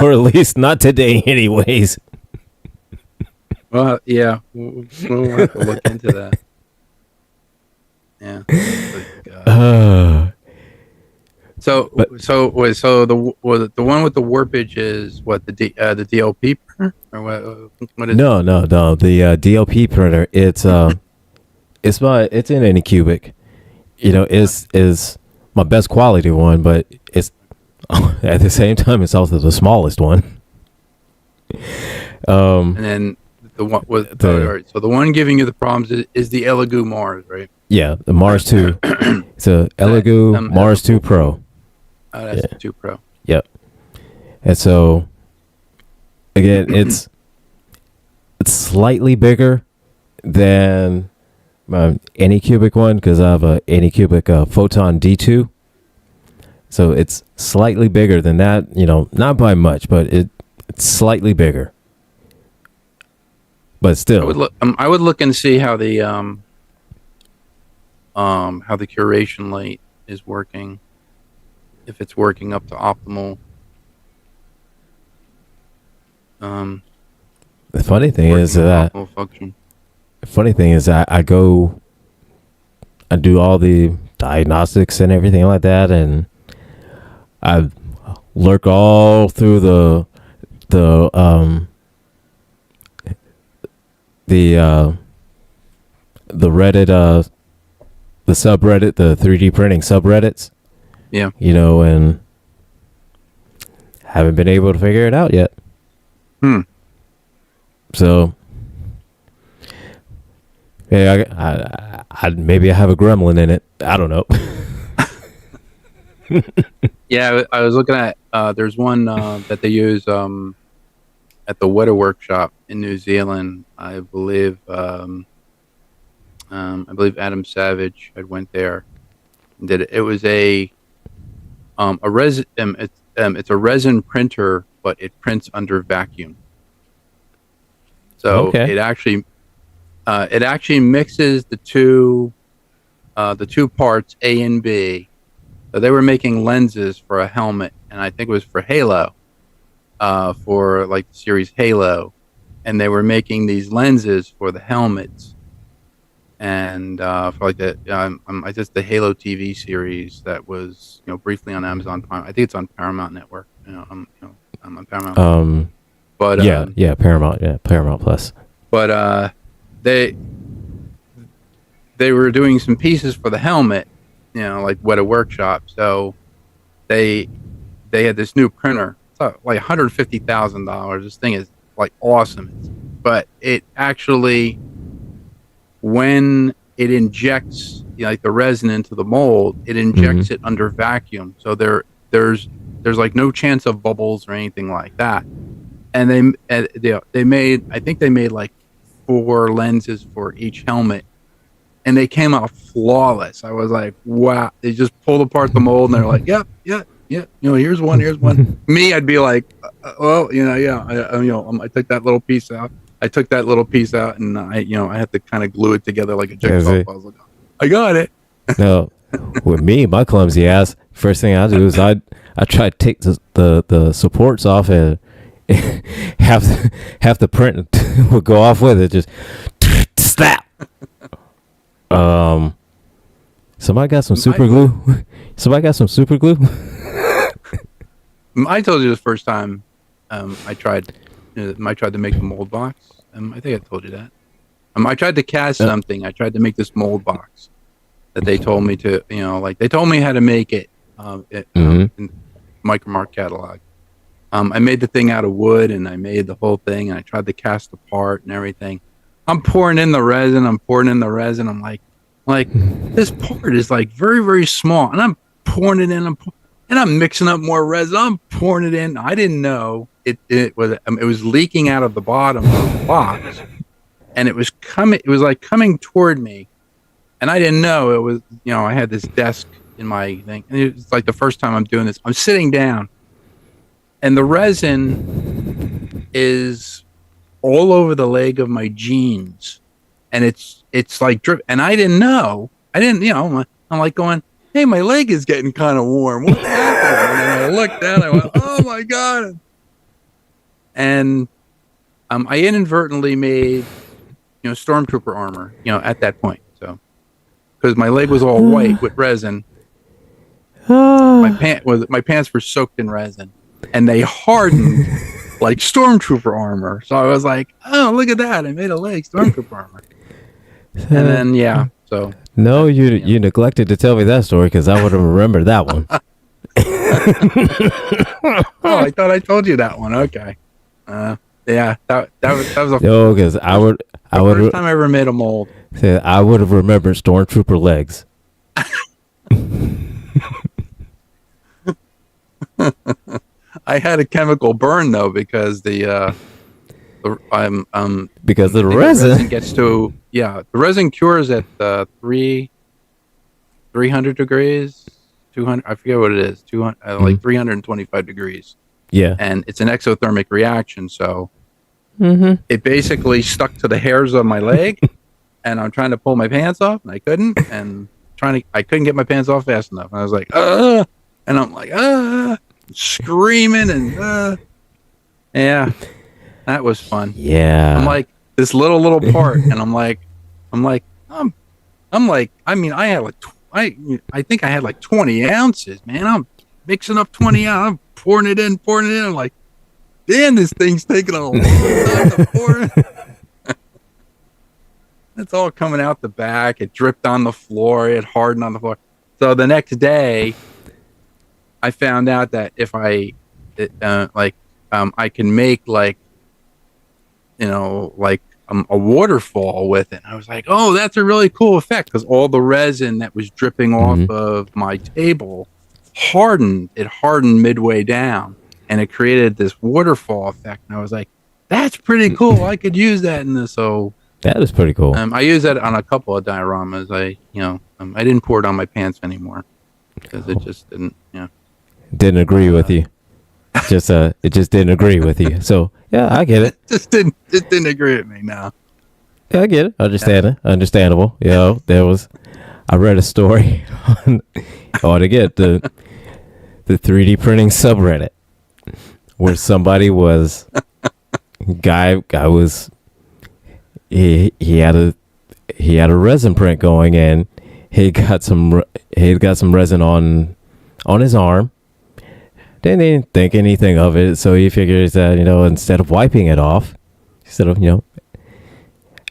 Or at least not today anyways. Well, yeah, we'll have to look into that. Yeah. So the one with the warpage is what, the DLP printer, or what is No, the DLP printer. It's in Anycubic. Is my best quality one, but it's at the same time it's also the smallest one. And then the one with so the one giving you the problems is the Elegoo Mars, right? Yeah, the Mars 2. It's a Elegoo Mars 2 Pro. Oh, that's the 2 Pro. Yep. And so, again, it's slightly bigger than my Anycubic one because I have a Anycubic Photon D2. So it's slightly bigger than that. Not by much, but it's slightly bigger. But still, I would look and see how the curation light is working. If it's working up to optimal. The funny thing is that I do all the diagnostics and everything like that, and I lurk all through the Reddit, the subreddit, the 3D printing subreddits. Yeah. And haven't been able to figure it out yet. So, yeah, I maybe I have a gremlin in it. I don't know. Yeah, I was looking at, there's one that they use at the Weta Workshop in New Zealand. I believe Adam Savage had went there and did it. It was a resin. It's a resin printer, but it prints under vacuum. So it actually mixes the two parts A and B. So they were making lenses for a helmet, and I think it was for Halo, for like the series Halo, and they were making these lenses for the helmets. And for like the the Halo TV series that was briefly on Amazon Prime. I think it's on Paramount Network. I'm on Paramount. But Paramount Plus. But they were doing some pieces for the helmet, like Weta Workshop. So they had this new printer. It's like $150,000. This thing is like awesome, but it actually, when it injects like the resin into the mold, it injects it under vacuum. So there's like no chance of bubbles or anything like that. And they made like 4 lenses for each helmet, and they came out flawless. I was like, wow! They just pulled apart the mold, and they're like, yep. Here's one. Me, I'd be like, I took that little piece out. I took that little piece out, and I had to kind of glue it together like a Is jigsaw it? puzzle. I got it. No, with me, my clumsy ass, first thing I do is I try to take the supports off, and half the print would go off with it. Just snap. Somebody got some super glue. Somebody got some super glue. I told you the first time I tried to make the mold box. I think I told you that. I tried to cast something. I tried to make this mold box that they told me to, like they told me how to make it in Micromark catalog. I made the thing out of wood, and I made the whole thing, and I tried to cast the part and everything. I'm pouring in the resin. I'm like this part is like very, very small, and I'm pouring it in. And I'm mixing up more resin. I'm pouring it in. I didn't know it was leaking out of the bottom of the box, and it was coming. It was like coming toward me, and I didn't know it was. I had this desk in my thing, and it's like the first time I'm doing this. I'm sitting down, and the resin is all over the leg of my jeans, and it's like drip. And I didn't know. I'm like going, hey, my leg is getting kind of warm. What happened? And I looked down. I went, oh my god! And I inadvertently made stormtrooper armor. At that point, so because my leg was all white with resin. My pants were soaked in resin, and they hardened like stormtrooper armor. So I was like, oh, look at that! I made a leg stormtrooper armor. And then so. No, you neglected to tell me that story because I would have remembered that one. Oh, I thought I told you that one. Okay. That was a no, because I would first time I ever made a mold. I would have remembered stormtrooper legs. I had a chemical burn though because because of the resin resin gets to the resin cures at 300 degrees, 200. I forget what it is. 200 like 325 degrees. Yeah, and it's an exothermic reaction. So it basically stuck to the hairs of my leg, and I'm trying to pull my pants off, and I couldn't, and I couldn't get my pants off fast enough. And I was like, and I'm like, screaming, and yeah, that was fun. Yeah, I'm like this little part, and I'm like, I mean, I had like, I think I had like 20 ounces, man. I'm mixing up 20 ounces. I'm pouring it in. I'm like, damn, this thing's taking a long time to pour it. It's all coming out the back. It dripped on the floor. It hardened on the floor. So the next day, I found out that if I can make like, a waterfall with it. I was like, oh, that's a really cool effect because all the resin that was dripping off of my table hardened. It hardened midway down, and it created this waterfall effect. And I was like, that's pretty cool. I could use that in this. So that is pretty cool. I use that on a couple of dioramas. I didn't pour it on my pants anymore because it just didn't. Didn't agree with you. It just didn't agree with you. So yeah, I get it. It didn't agree with me now. Yeah, I get it. Understandable. I read a story on again the 3D printing subreddit where somebody was guy was he had a resin print going, and he got some resin on his arm. Didn't think anything of it, so he figures that instead of wiping it off, instead of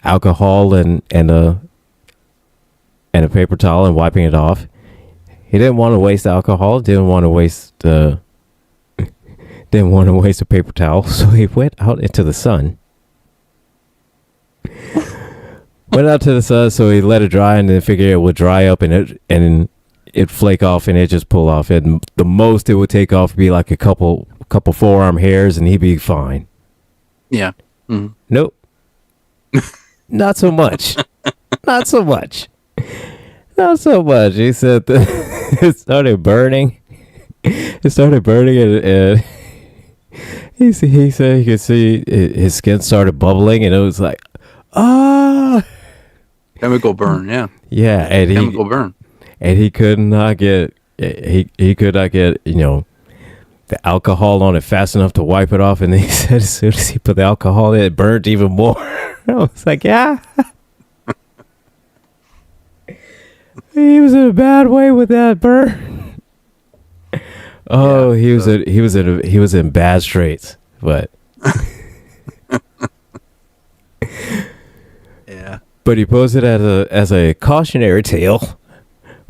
alcohol and a paper towel and wiping it off, he didn't want to waste alcohol, didn't want to waste a paper towel, so he went out into the sun. So he let it dry, and then figured it would dry up, and it'd flake off, and it just pull off. And the most it would take off would be like a couple forearm hairs, and he'd be fine. Yeah. Mm-hmm. Nope. Not so much. Not so much. He said it started burning. And he said he could see his skin started bubbling, and it was like, ah, Chemical burn, yeah. yeah, Chemical burn. and he could not get he could not get the alcohol on it fast enough to wipe it off, and he said as soon as he put the alcohol in, it burned even more. I was like, yeah. He was in a bad way with that burn. Oh, Yeah, he was in bad straits, but yeah. but he posed it as a cautionary tale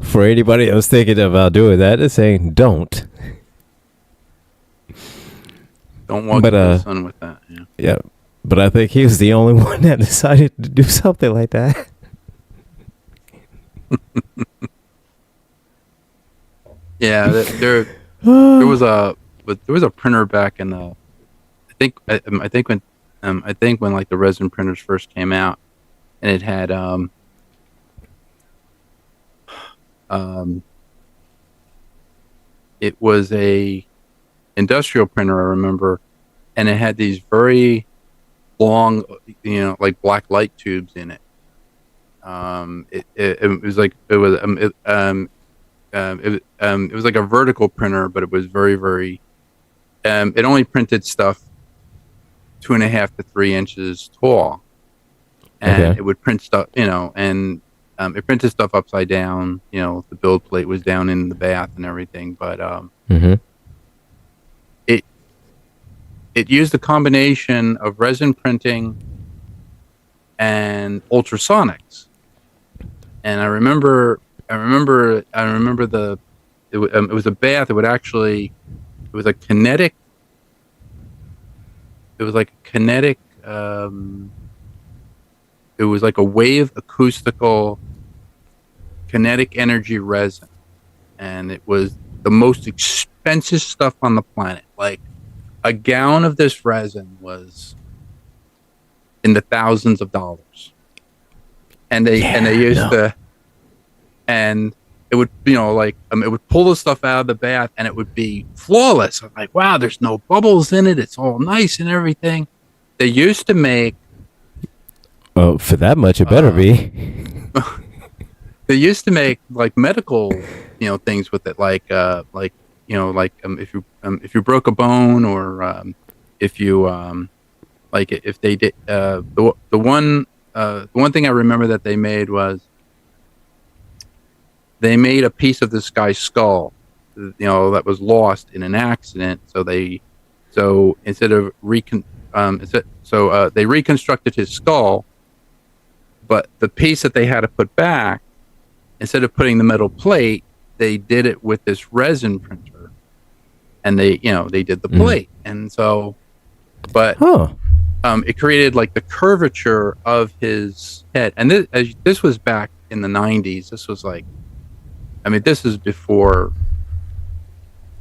for anybody that was thinking about doing that, and saying don't. Don't walk into the sun with that. Yeah. Yeah, but I think he was the only one that decided to do something like that. Yeah, there was a printer back in the I think when like the resin printers first came out, and it had it was a industrial printer, I remember, and it had these very long, like black light tubes in it. It was like it was like a vertical printer, but it was very, very. It only printed stuff 2.5 to 3 inches tall, and it would print stuff, and it printed stuff upside down. The build plate was down in the bath and everything, but it used a combination of resin printing and ultrasonics, and I remember it was a bath. It was a kinetic. It was like a kinetic. It was like a wave acoustical kinetic energy resin, and it was the most expensive stuff on the planet. Like a gallon of this resin was in the thousands of dollars, and they used and it would, it would pull the stuff out of the bath, and it would be flawless. I'm like, wow, there's no bubbles in it. It's all nice and everything. They used to make. Oh, for that much, it better be. They used to make like medical, things with it, if you broke a bone, or if you if they did the one thing I remember that they made was they made a piece of this guy's skull, that was lost in an accident. So instead of they reconstructed his skull, but the piece that they had to put back, instead of putting the metal plate, they did it with this resin printer, and they did the plate, and so, but it created like the curvature of his head, and this was back in the 90s. This was like, this is before,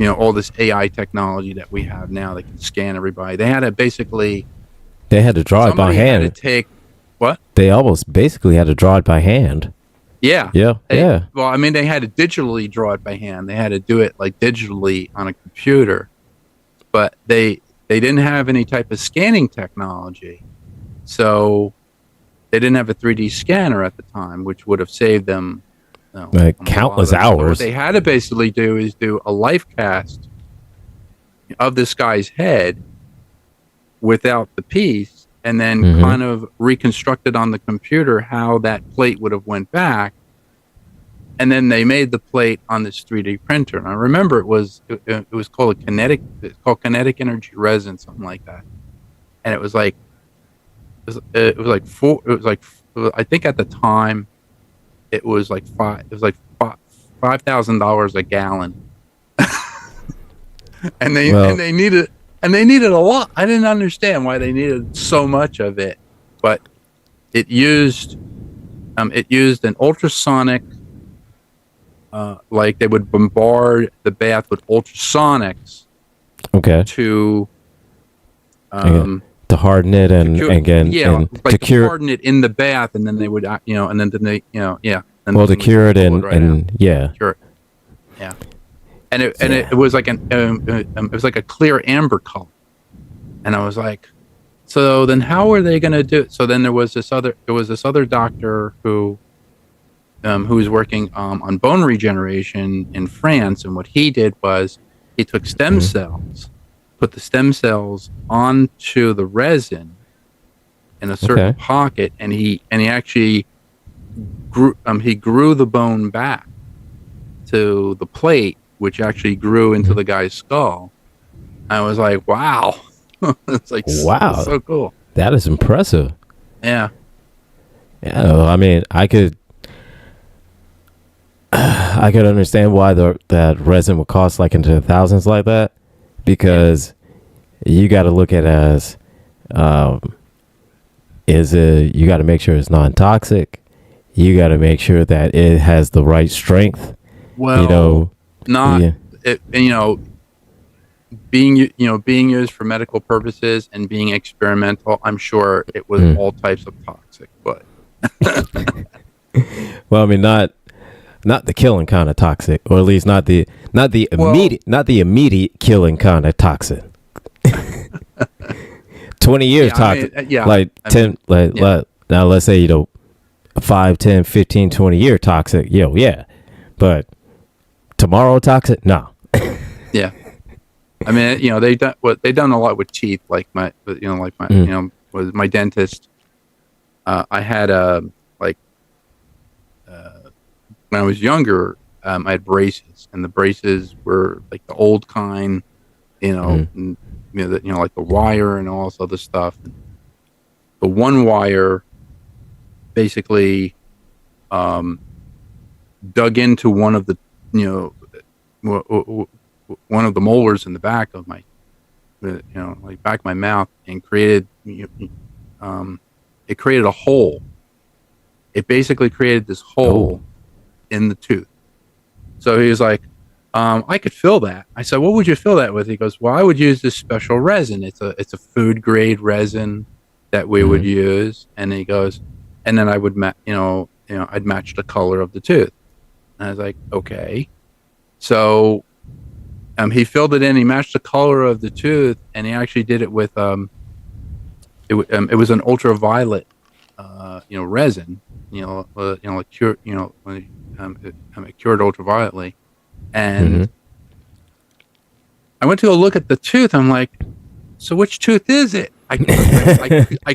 all this AI technology that we have now that can scan everybody. They had to draw it by hand. Had to take what? They almost basically had to draw it by hand. Yeah. Yeah. Well, they had to digitally draw it by hand. They had to do it like digitally on a computer, but they didn't have any type of scanning technology, so they didn't have a 3D scanner at the time, which would have saved them countless hours. So what they had to basically do is do a life cast of this guy's head without the piece, and then kind of reconstructed on the computer how that plate would have went back, and then they made the plate on this 3D printer. And I remember it was called kinetic energy resin, something like that. And it was like I think at the time it was like $5,000 a gallon. and they needed a lot. I didn't understand why they needed so much of it, but it used an ultrasonic, like they would bombard the bath with ultrasonics. Okay. To harden it and to harden it in the bath, and then they would to cure it cure it. Yeah. And it was like it was like a clear amber color. And I was like, so then how are they going to do it? So then there was this other doctor who was working on bone regeneration in France. And what he did was he took stem Mm-hmm. cells, put the stem cells onto the resin in a certain Okay. pocket, and he actually grew the bone back to the plate, which actually grew into Mm-hmm. the guy's skull. I was like, wow. It's like Wow, so cool. that is impressive. Yeah. Yeah, well, I mean, I could understand why that resin would cost like into the thousands like that, because you got to look at it as, um, is it, you got to make sure it's non-toxic. You got to make sure that it has the right strength. Well, You know, not yeah. it, being used for medical purposes and being experimental. I'm sure it was Mm. all types of toxic, but Well, I mean, not the killing kind of toxic, or at least well, not the immediate killing kind of toxic. 20 years yeah, toxic, yeah, like I 10, mean, like, yeah, now let's say, 5, 10, 15, 20 year toxic. Yeah. But tomorrow toxic? No. yeah. I mean, they done a lot with teeth, like my Mm. with my dentist. I had like when I was younger, I had braces, and the braces were like the old kind, Mm. and, like the wire and all this other stuff. The one wire basically um, dug into one of the, you know, one of the molars in the back of my, like back of my mouth, and it created a hole. It basically created this Oh. hole in the tooth. So he was like, I could fill that. I said, what would you fill that with? He goes, well, I would use this special resin. It's a food grade resin that we would Mm. use. And he goes, and then I would, I'd match the color of the tooth. And I was like, okay. So, he filled it in. He matched the color of the tooth, and he actually did it with, it was an ultraviolet, resin. Like cured, when it cured ultravioletly. Mm-hmm. And I went to go look at the tooth. I'm like, so which tooth is it? I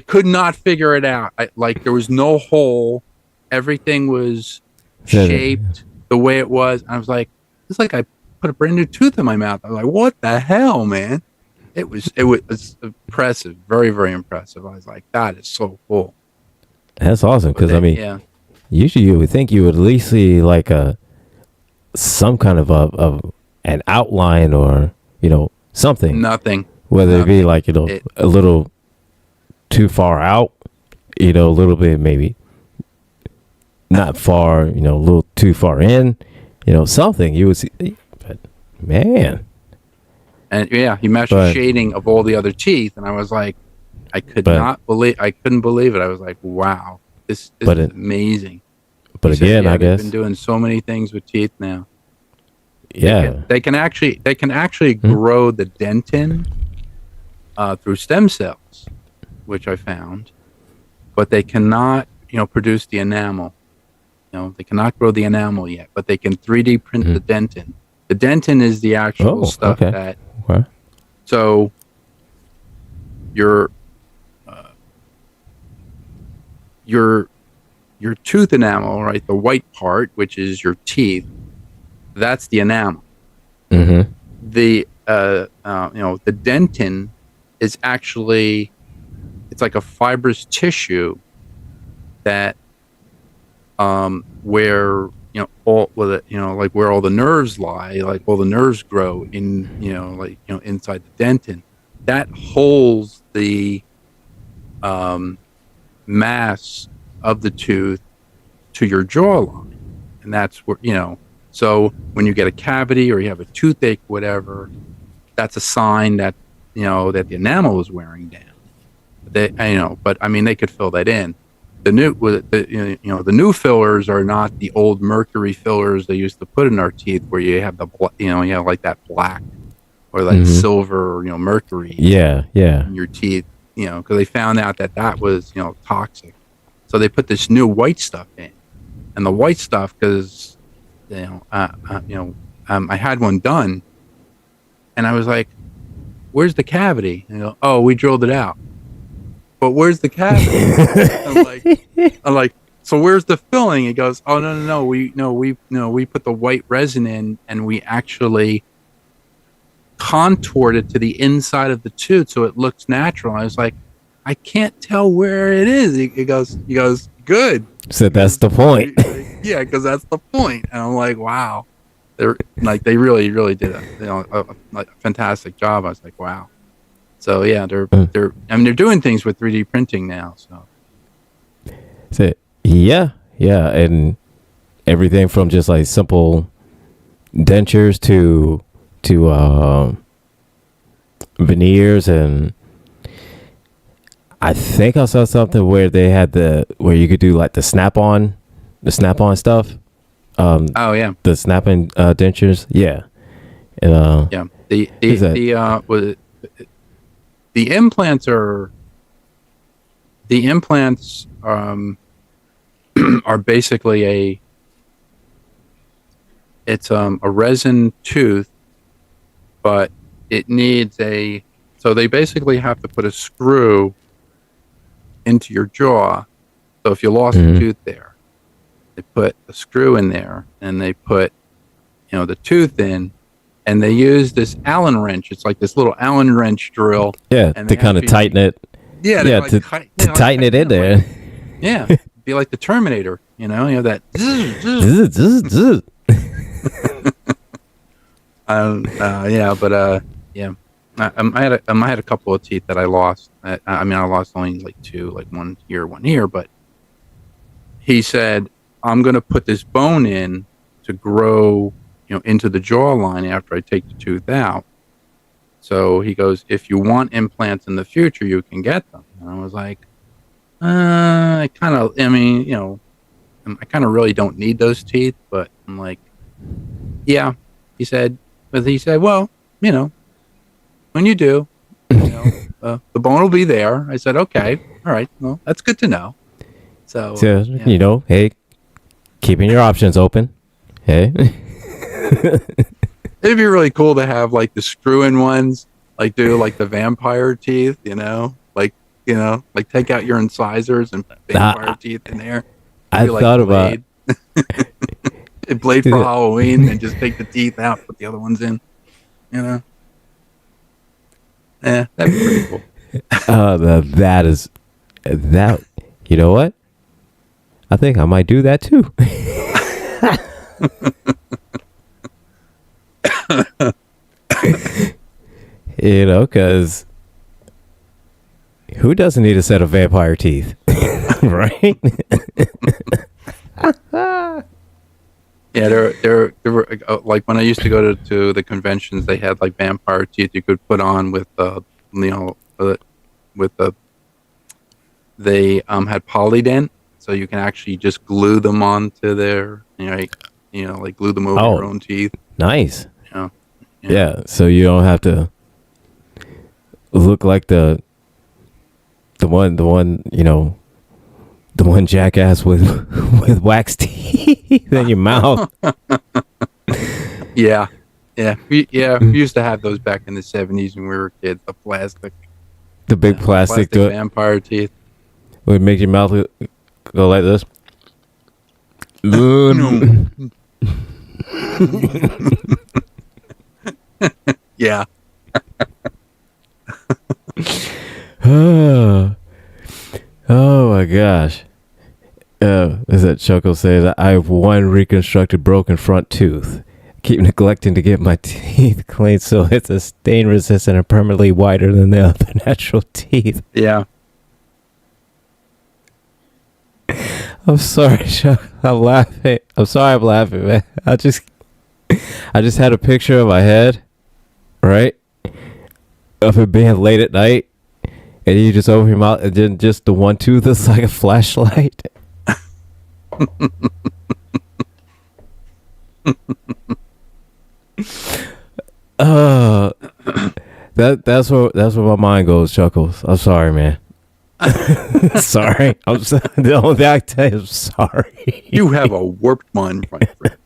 could not figure it out. Like there was no hole. Everything was shaped the way it was. I was like, it's like I put a brand new tooth in my mouth. I was like, what the hell, man? It's impressive. Very, very impressive. I was like, that is so cool. That's awesome, But because I mean, yeah, usually you would think you would at least see like some kind of an outline, or something, nothing. whether it be Nothing. like It a little too far out, a little bit maybe not far, a little too far in, something you would see. But man, And yeah, he matched the but shading of all the other teeth, and I was like, I but couldn't believe it. I was like, wow, this but is it, amazing. but He said, again, yeah, I they've been guess, doing so many things with teeth now. yeah. They can actually Hmm? grow the dentin through stem cells, which I found, but they cannot, produce the enamel. They cannot grow the enamel yet, but they can 3D print Hmm. the dentin. The dentin is the actual Oh, stuff okay. that, Okay. so your uh, your your tooth enamel, right? The white part, which is your teeth, that's the enamel. Mm-hmm. The dentin is actually, it's like a fibrous tissue that where all with it, like where all the nerves lie, like all the nerves grow in, inside the dentin. That holds the mass of the tooth to your jawline, and that's where, so when you get a cavity or you have a toothache, whatever, that's a sign that, that the enamel is wearing down. But I mean, they could fill that in. The new, the new fillers are not the old mercury fillers they used to put in our teeth, where you have you have like that black or like silver, mercury Yeah, yeah. in your teeth, because they found out that was, toxic. So they put this new white stuff in, and the white stuff, because I had one done, and I was like, "Where's the cavity?" And they go, "Oh, we drilled it out." But where's the cavity? I'm like, so where's the filling? He goes, "Oh, no, we put the white resin in, and we actually contoured it to the inside of the tooth so it looks natural." I was like, I can't tell where it is. He goes, good. So that's the point. Yeah, because that's the point. And I'm like, wow, they really, really did a fantastic job. I was like, wow. So yeah, they're doing things with 3D printing now. So yeah, and everything from just like simple dentures to veneers, and I think I saw something where they had where you could do like the snap-on stuff. Oh yeah, the snap-in dentures. Yeah, and yeah. The implants are are basically it's a resin tooth, but it needs so they basically have to put a screw into your jaw. So if you lost a tooth there, they put a screw in there, and they put the tooth in, and they use this Allen wrench. It's like this little Allen wrench drill. Yeah, to kind of tighten it. Yeah, to tighten it in there. Yeah, be like the Terminator. You have that. Yeah, but yeah, I had a couple of teeth that I lost. I lost only like two, like one here. But he said, I'm going to put this bone in to grow, into the jawline after I take the tooth out. So he goes, if you want implants in the future, you can get them. And I was like, I kind of really don't need those teeth, but I'm like, yeah. He said, well, when you do, the bone will be there. I said, okay, all right, well, that's good to know. So yeah. Hey, keeping your options open. Hey, it'd be really cool to have like the screw-in ones, like do like the vampire teeth, like take out your incisors and put vampire teeth in there. I thought about Blade for Halloween, and just take the teeth out, put the other ones in. Yeah, that'd be pretty cool. that. You know what? I think I might do that too. Because who doesn't need a set of vampire teeth, right? Yeah, there were like when I used to go to the conventions, they had like vampire teeth you could put on with they had Polydent, so you can actually just glue them onto their like glue them over your own teeth. Nice. Yeah, so you don't have to look like the one jackass with wax teeth in your mouth. Yeah. We used to have those back in the 70s when we were kids. The big plastic vampire teeth would make your mouth go like this. Yeah. Oh my gosh. As that Choco says, I have one reconstructed broken front tooth. Keep neglecting to get my teeth cleaned so it's a stain resistant and permanently whiter than the other natural teeth. Yeah. I'm sorry, Choco. I'm laughing. I'm sorry I'm laughing, man. I just had a picture of my head, right? Of it being late at night. And you just open your mouth, and then just the one tooth is like a flashlight. That's where my mind goes, Chuckles. I'm sorry, man. Sorry. The only thing I can tell you is sorry. You have a warped mind, my friend.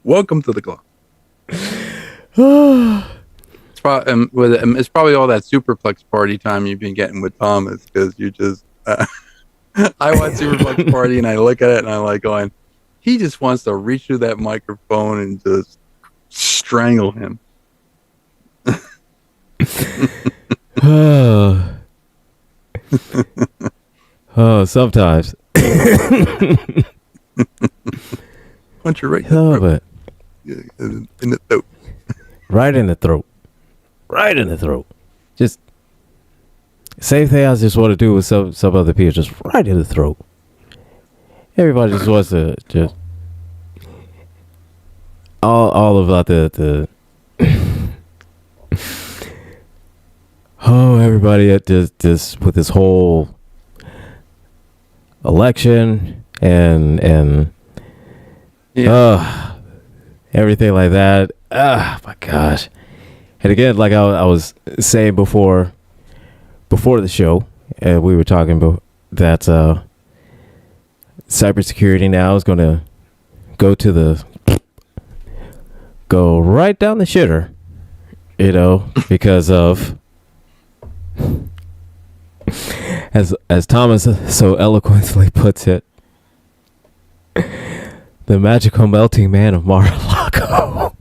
Welcome to the club. It's probably all that Superplex party time you've been getting with Thomas, because you just. I watch Superplex Party and I look at it and I'm like going, he just wants to reach through that microphone and just strangle him. Sometimes. Punch you right But in the throat. Right in the throat. Right in the throat. Just same thing I just want to do with some other people, just right in the throat. Everybody just wants to just all about the everybody at this with this whole election and everything like that. My gosh. And again, like I was saying before the show, we were talking about that cybersecurity now is going to go right down the shitter, because of as Thomas so eloquently puts it, the magical melting man of Mar-a-Lago.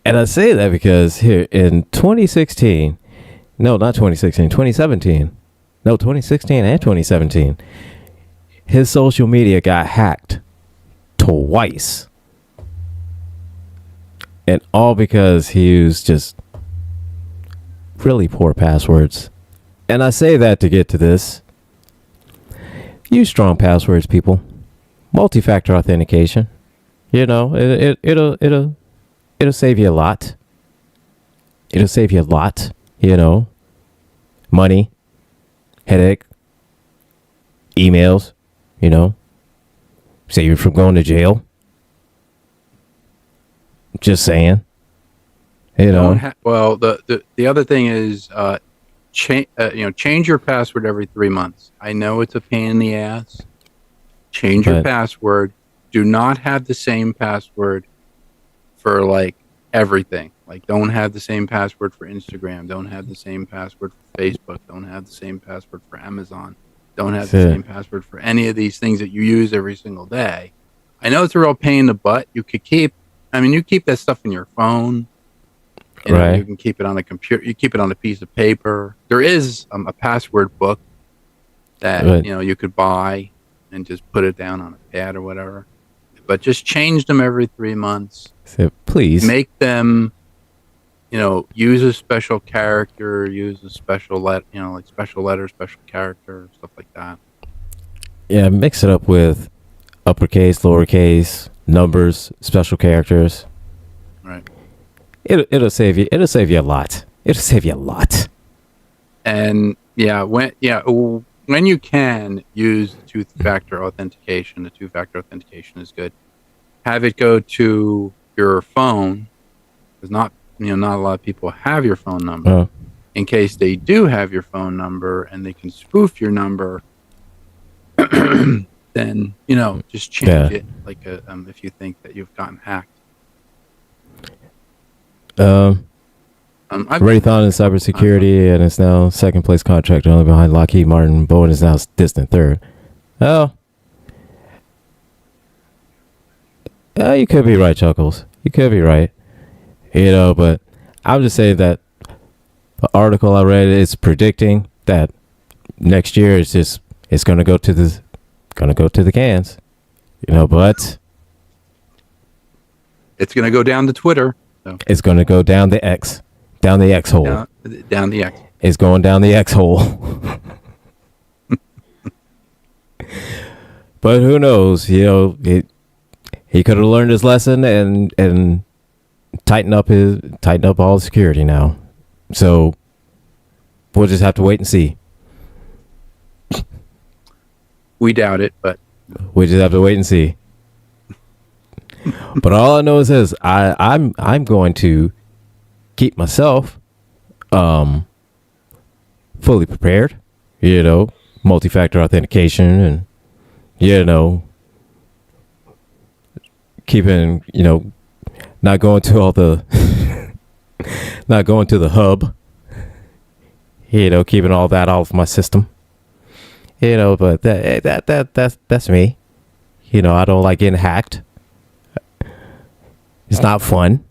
And I say that because here in 2016, no, not 2016, 2017, no, 2016 and 2017, his social media got hacked twice. And all because he used just really poor passwords. And I say that to get to this. Use strong passwords, people. Multi-factor authentication. It'll save you a lot. It'll save you a lot, money, headache, emails, save you from going to jail. Just saying, Well, the other thing is, change your password every 3 months. I know it's a pain in the ass. Change your password. Do not have the same password for like everything. Like, don't have the same password for Instagram. Don't have the same password for Facebook. Don't have the same password for Amazon. Don't have the same password for any of these things that you use every single day. I know it's a real pain in the butt. You keep that stuff in your phone. Right. You can keep it on a computer. You keep it on a piece of paper. There is a password book that you could buy and just put it down on a pad or whatever. But just change them every 3 months. So please make them, use a special character, use a special like special letter, special character, stuff like that. Yeah, mix it up with uppercase, lowercase, numbers, special characters. Right. It'll save you. It'll save you a lot. It'll save you a lot. And when you can use two-factor authentication, the two-factor authentication is good. Have it go to your phone, because not a lot of people have your phone number. In case they do have your phone number and they can spoof your number, then just change it. Like if you think that you've gotten hacked. I've already thought in cybersecurity, and it's now second place contractor only behind Lockheed Martin. Boeing is now distant third. Oh, you could be right, Chuckles. You could be right. But I'm just saying that the article I read is predicting that next year it's going to go to the cans. But it's going to go down to Twitter. So. It's going to go down the X. Down the X hole. Down the X. It's going down the X hole. But who knows? He could have learned his lesson and tighten up all the security now. So we'll just have to wait and see. We doubt it, but We just have to wait and see. But all I know is this: I'm going to keep myself fully prepared. You know, multi-factor authentication, and keeping not going to all the not going to the hub. Keeping all that off my system. But that's me. I don't like getting hacked. It's not fun.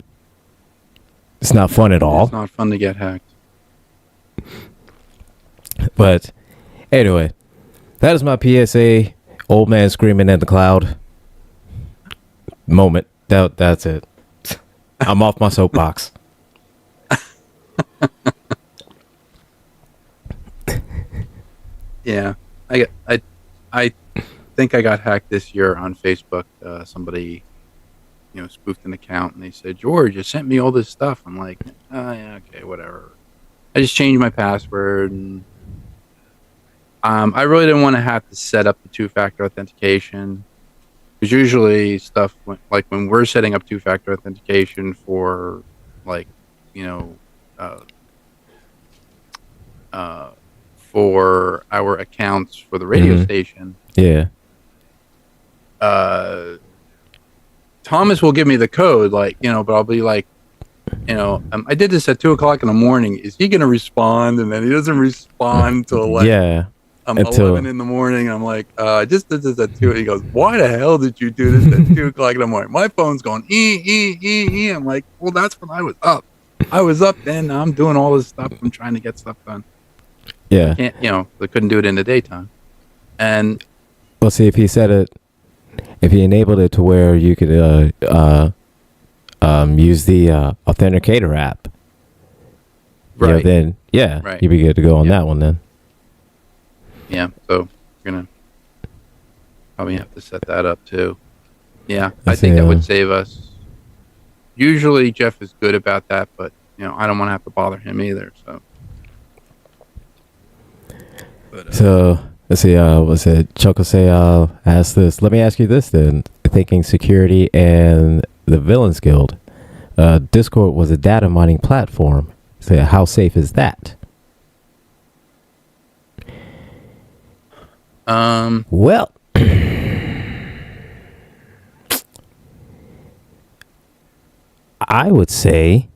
It's not fun at all. It's not fun to get hacked. But anyway, that is my PSA. Old man screaming in the cloud moment. That's it. I'm off my soapbox. Yeah, I think I got hacked this year on Facebook. Somebody, spoofed an account, and they said, "George, you sent me all this stuff." I'm like, "Oh yeah, okay, whatever." I just changed my password, and I really didn't want to have to set up the two-factor authentication, because usually stuff when we're setting up two-factor authentication for for our accounts for the radio station. Yeah. Thomas will give me the code, but I'll be like, I did this at 2:00 in the morning. Is he going to respond? And then he doesn't respond till 11 in the morning. I'm like, I just did this at 2. He goes, why the hell did you do this at 2:00 in the morning? My phone's going, I'm like, well, that's when I was up. I was up then. I'm doing all this stuff. I'm trying to get stuff done. Yeah. Can't, they couldn't do it in the daytime. And well, see, if he enabled it to where you could use the Authenticator app, right? Then right. You'd be good to go on that one then. Yeah, so we're gonna probably have to set that up too. Yeah, I think that would save us. Usually Jeff is good about that, but I don't want to have to bother him either. So let's see. What's it? Chuck will say, ask this. Let me ask you this then. Thinking security and the Villains Guild. Discord was a data mining platform. So how safe is that? Well, I would say,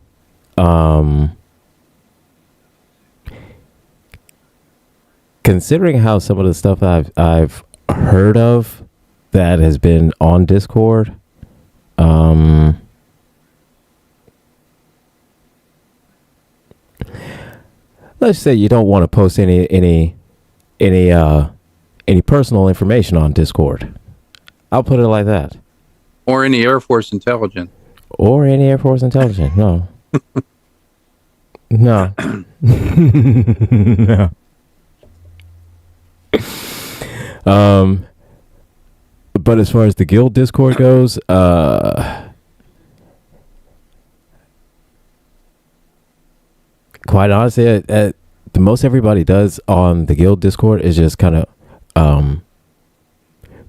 considering how some of the stuff I've heard of that has been on Discord, let's say you don't want to post any personal information on Discord. I'll put it like that. Or any Air Force intelligence. No. No. No. But as far as the guild Discord goes, quite honestly, the most everybody does on the guild Discord is just kind of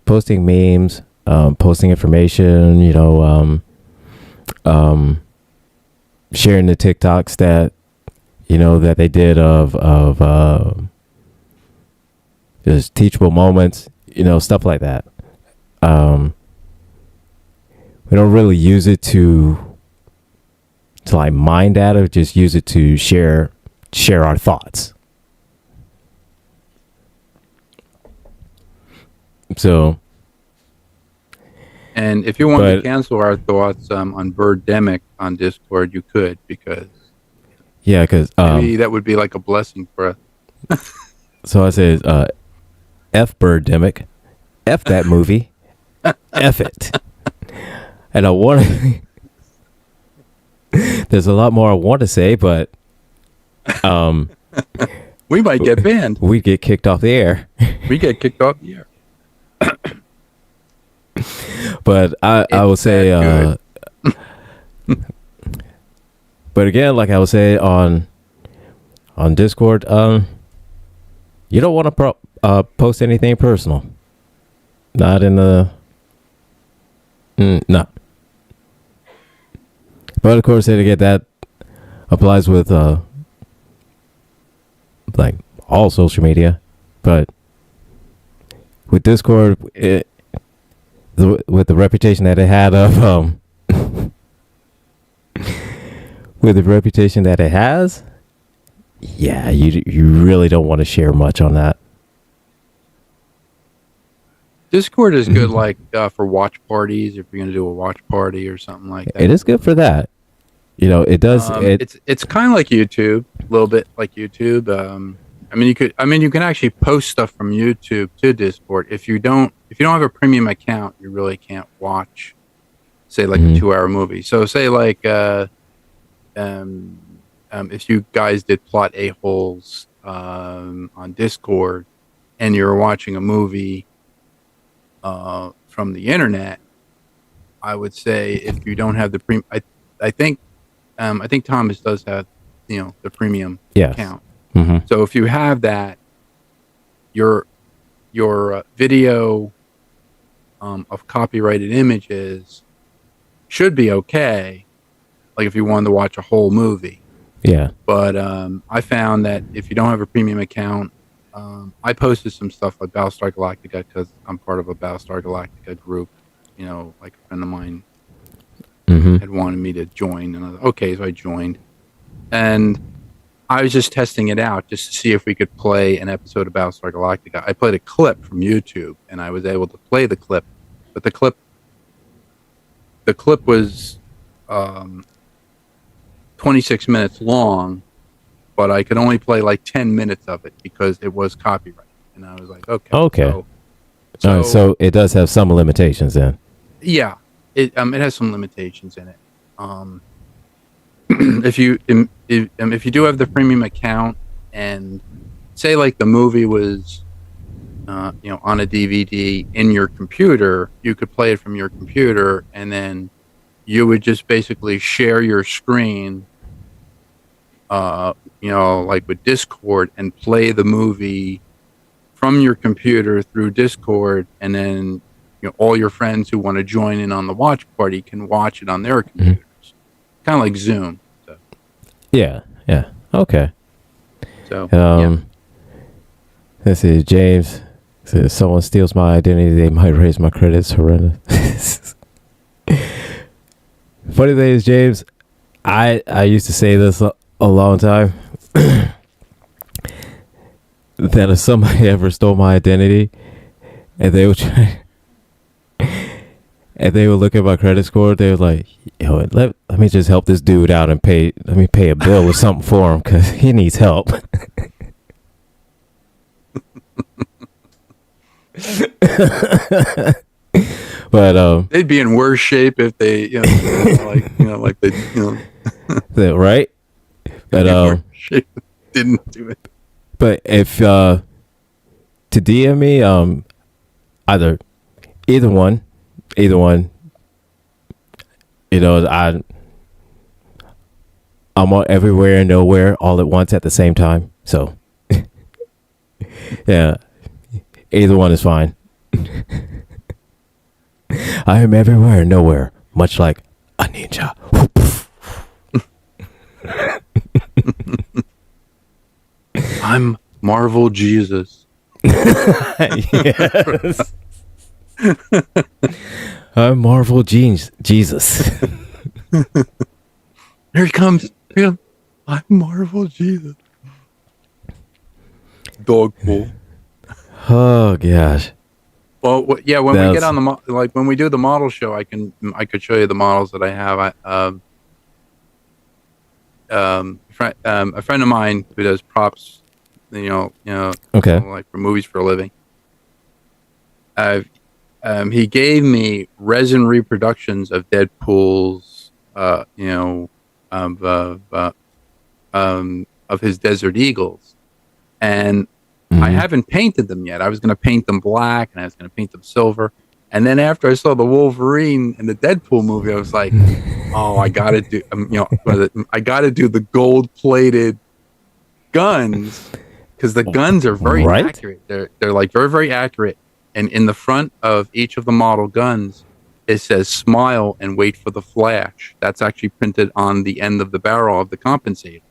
posting memes, posting information, sharing the TikToks that that they did of just teachable moments, stuff like that. We don't really use it to like mine data, just use it to share our thoughts. So, and if you wanted to cancel our thoughts on Birdemic on Discord, you could, because maybe that would be like a blessing for us. So I said, F Birdemic, F that movie, F it. And I want there's a lot more I want to say, but we might get banned. We get kicked off the air. We get kicked off the air. But I would say, but again, like I would say on Discord, you don't want to post anything personal. Not in the. No. But of course, again, that applies with like all social media. But with Discord, with the reputation that it had of with the reputation that it has, yeah, you really don't want to share much on that. Discord is good, like for watch parties. If you're gonna do a watch party or something like that, It is good for that. You know, it does. It's kind of like YouTube, a little bit like YouTube. You can actually post stuff from YouTube to Discord. If you don't have a premium account, you really can't watch, say, like a 2-hour movie. So say like if you guys did plot a-holes on Discord and you're watching a movie from the internet, I would say if you don't have the premium, I think Thomas does have the premium account. Mm-hmm. So if you have that, your video of copyrighted images should be okay. Like if you wanted to watch a whole movie. Yeah. But I found that if you don't have a premium account, I posted some stuff like Battlestar Galactica because I'm part of a Battlestar Galactica group. Like a friend of mine had wanted me to join, and I was like, okay, so I joined. And I was just testing it out just to see if we could play an episode of Battlestar Galactica. I played a clip from YouTube, and I was able to play the clip, but the clip was 26 minutes long, but I could only play like 10 minutes of it because it was copyrighted. And I was like, okay. So it does have some limitations then. Yeah, it has some limitations in it. If you do have the premium account and say like the movie was on a DVD in your computer, you could play it from your computer, and then you would just basically share your screen like with Discord, and play the movie from your computer through Discord, and then all your friends who want to join in on the watch party can watch it on their computers. Kind of like Zoom. So. Yeah. Okay. So, Let's see, James says, someone steals my identity, they might raise my credits horrendous. Funny thing is, James, I used to say this a long time, that if somebody ever stole my identity and they would try and they would look at my credit score, they were like, yo, let me just help this dude out and let me pay a bill or something for him because he needs help. But they'd be in worse shape if they right. But didn't do it. But if to DM me, either one, I'm on everywhere and nowhere all at once at the same time. So yeah, either one is fine. I am everywhere and nowhere, much like a ninja. I'm Marvel Jesus. Yes. I'm Marvel Jesus. Here he comes. I'm Marvel Jesus. Dog pool. Oh gosh. Well, yeah. When we get on when we do the model show, I could show you the models that I have. A friend of mine who does props, okay, like for movies for a living. He gave me resin reproductions of Deadpool's, of his Desert Eagles, and I haven't painted them yet. I was going to paint them black, and I was going to paint them silver. And then after I saw the Wolverine and the Deadpool movie, I was like, "Oh, I got to do, I got to do the gold-plated guns because the guns are very accurate. They're like very, very accurate. and in the front of each of the model guns, it says "Smile and wait for the flash." That's actually printed on the end of the barrel of the compensator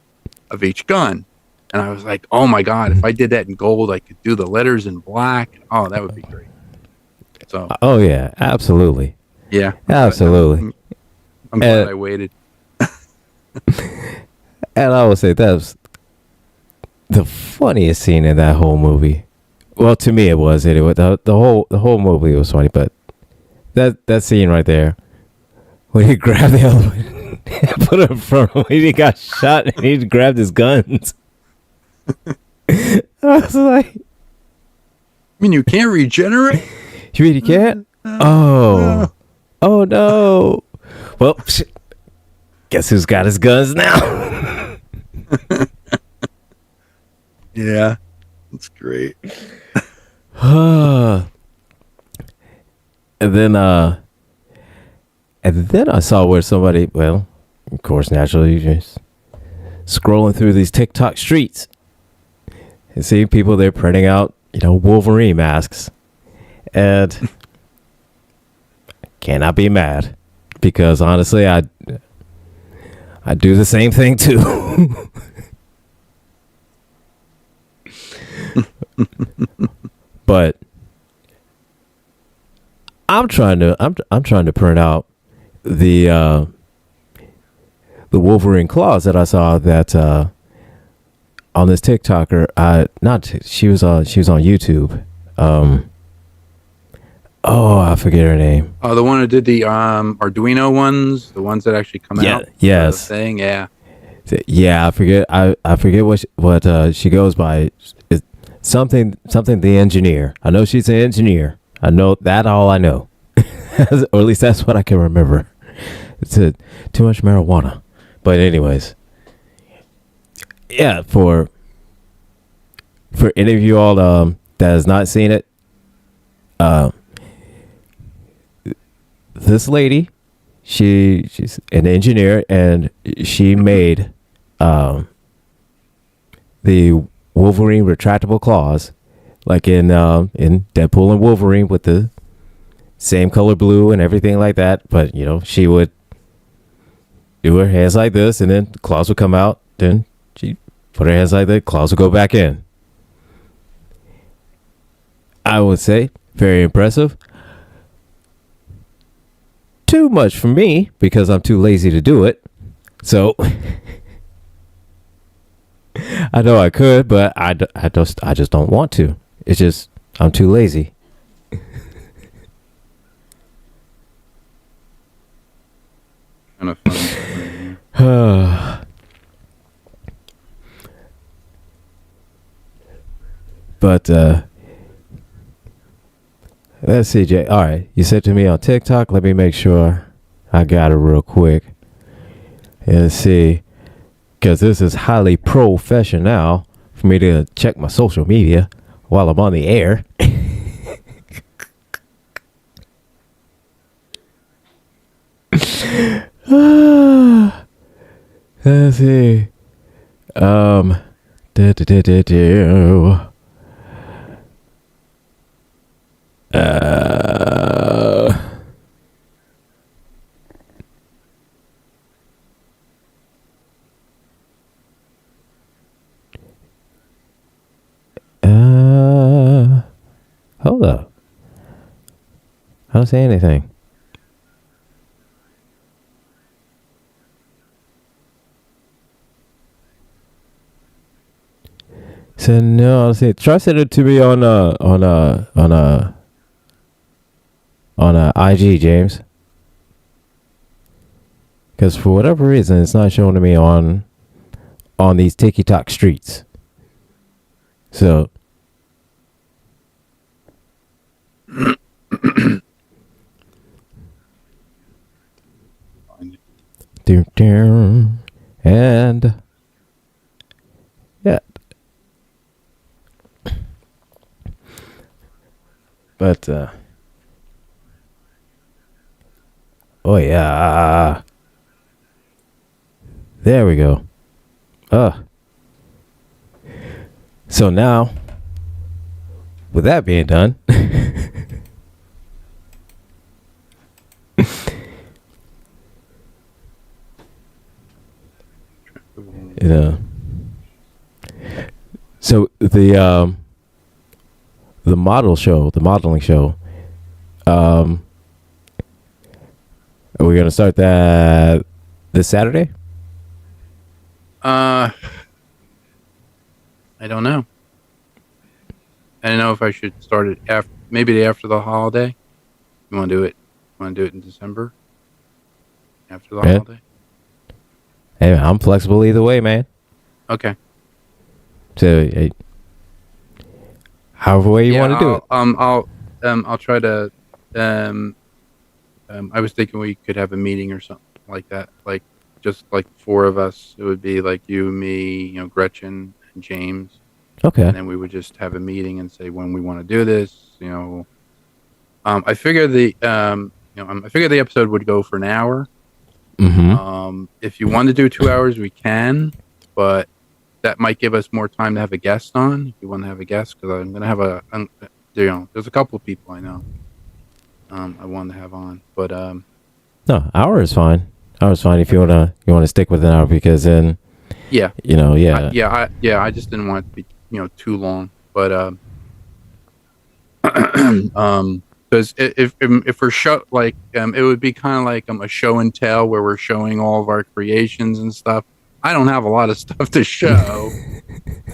of each gun. And I was like, "Oh my god! If I did that in gold, I could do the letters in black. Oh, that would be great." So, Oh yeah, absolutely, yeah, absolutely. I'm glad I waited. And I would say that's the funniest scene in that whole movie. Well, to me, it was anyway. The whole movie was funny, but that scene right there, when he grabbed the other one and put it in front of him, he got shot and he grabbed his guns. I was like, I mean, you can't regenerate. "You mean you can't? Oh, oh no. Well, guess who's got his guns now?" Yeah, that's great. And then I saw where somebody, well, of course, naturally, just scrolling through these TikTok streets and seeing people there printing out, Wolverine masks, and cannot be mad because honestly, I do the same thing too. But I'm trying to print out the Wolverine claws that I saw that on this TikToker. She was on YouTube. I forget her name. Oh, the one who did the Arduino ones, the ones that actually come out. Yes. Thing, yeah. Yeah, I forget. I forget what she goes by. It's something the engineer. I know she's an engineer. I know that. All I know, or at least that's what I can remember. It's too much marijuana. But anyways, yeah. For any of you all that has not seen it, this lady, she's an engineer, and she made the Wolverine retractable claws, like in Deadpool and Wolverine, with the same color blue and everything like that. But she would do her hands like this, and then the claws would come out. Then she put her hands like that, claws would go back in. I would say very impressive. Too much for me because I'm too lazy to do it. So I know I could, but I just don't want to. It's just I'm too lazy. Kind of fun. But let's see, Jay. All right, you said to me on TikTok. Let me make sure I got it real quick. Let's see, because this is highly professional for me to check my social media while I'm on the air. Let's see. Do, do, do, do, do. Hold up. I don't see anything. So no, I'll see. Try send it to me on IG, James. Because for whatever reason, it's not showing to me on these TikTok streets. So. And yeah. But oh yeah. There we go. So now, with that being done, You know. So the modeling show. Are we gonna start that this Saturday? I don't know. I don't know if I should start it after the holiday. You want to do it? Want to do it in December after the holiday? Hey, I'm flexible either way, man. Okay. So, however way you want to do it. I'll try to. I was thinking we could have a meeting or something like that, like just like four of us. It would be like you, me, Gretchen, and James. Okay. And then we would just have a meeting and say when we want to do this. I figure I figure the episode would go for an hour. Mm-hmm. If you want to do 2 hours, we can, but that might give us more time to have a guest on. If you want to have a guest, because I'm gonna have there's a couple of people I know. I want to have on, but no, hour is fine. Hour is fine if you wanna stick with an hour, because then yeah, yeah. I just didn't want it to be too long, but because if we're it would be kind of like a show and tell where we're showing all of our creations and stuff. I don't have a lot of stuff to show.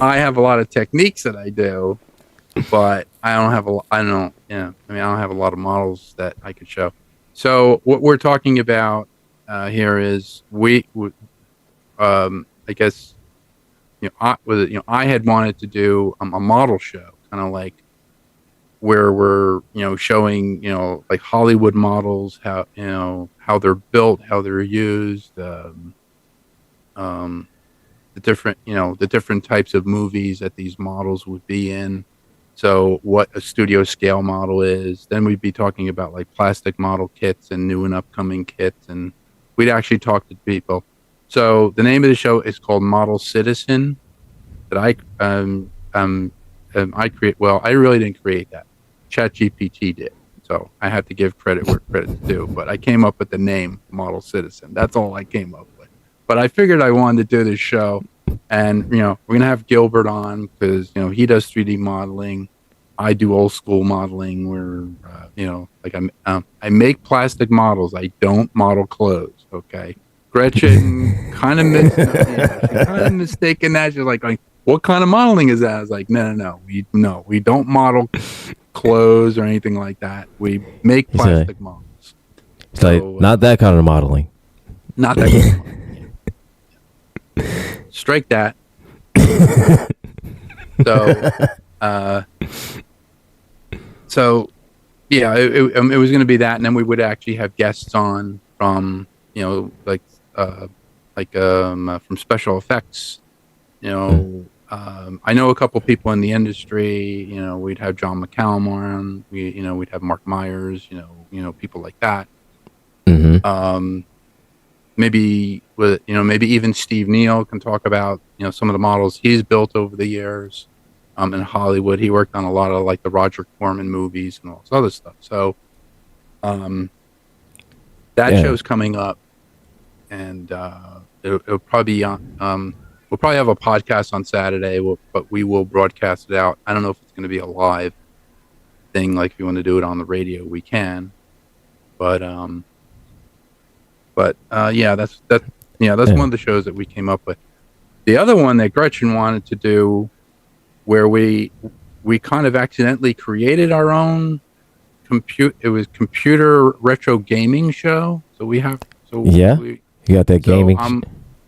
I have a lot of techniques that I do, but I don't have I don't have a lot of models that I could show. So what we're talking about here is I guess I had wanted to do a model show, kind of like where we're showing like Hollywood models, how they're built, how they're used, the different types of movies that these models would be in. So what a studio scale model is. Then we'd be talking about like plastic model kits and new and upcoming kits, and we'd actually talk to people. So the name of the show is called Model Citizen. That I create. Well, I really didn't create that. ChatGPT did. So I had to give credit where credit's due. But I came up with the name Model Citizen. That's all I came up with. But I figured I wanted to do this show, and we're gonna have Gilbert on because he does 3D modeling. I do old school modeling where like I make plastic models. I don't model clothes. Okay. Gretchen kind of mistaken that. She's like, what kind of modeling is that? I was like, no, we don't model clothes or anything like that. We make plastic models. It's like not that kind of modeling. Not that kind of modeling. Yeah. Strike that. So yeah, it was going to be that, and then we would actually have guests on from from special effects. I know a couple people in the industry. We'd have John McCallum on. We'd have Mark Myers. People like that. Mm-hmm. Maybe even Steve Neal can talk about some of the models he's built over the years. In Hollywood, he worked on a lot of like the Roger Corman movies and all this other stuff. So, that show's coming up, and it'll probably be on. We'll probably have a podcast on Saturday, but we will broadcast it out. I don't know if it's going to be a live thing. Like if you want to do it on the radio, we can. But yeah, that's one of the shows that we came up with. The other one that Gretchen wanted to do, where we kind of accidentally created our own computer retro gaming show. You got that gaming.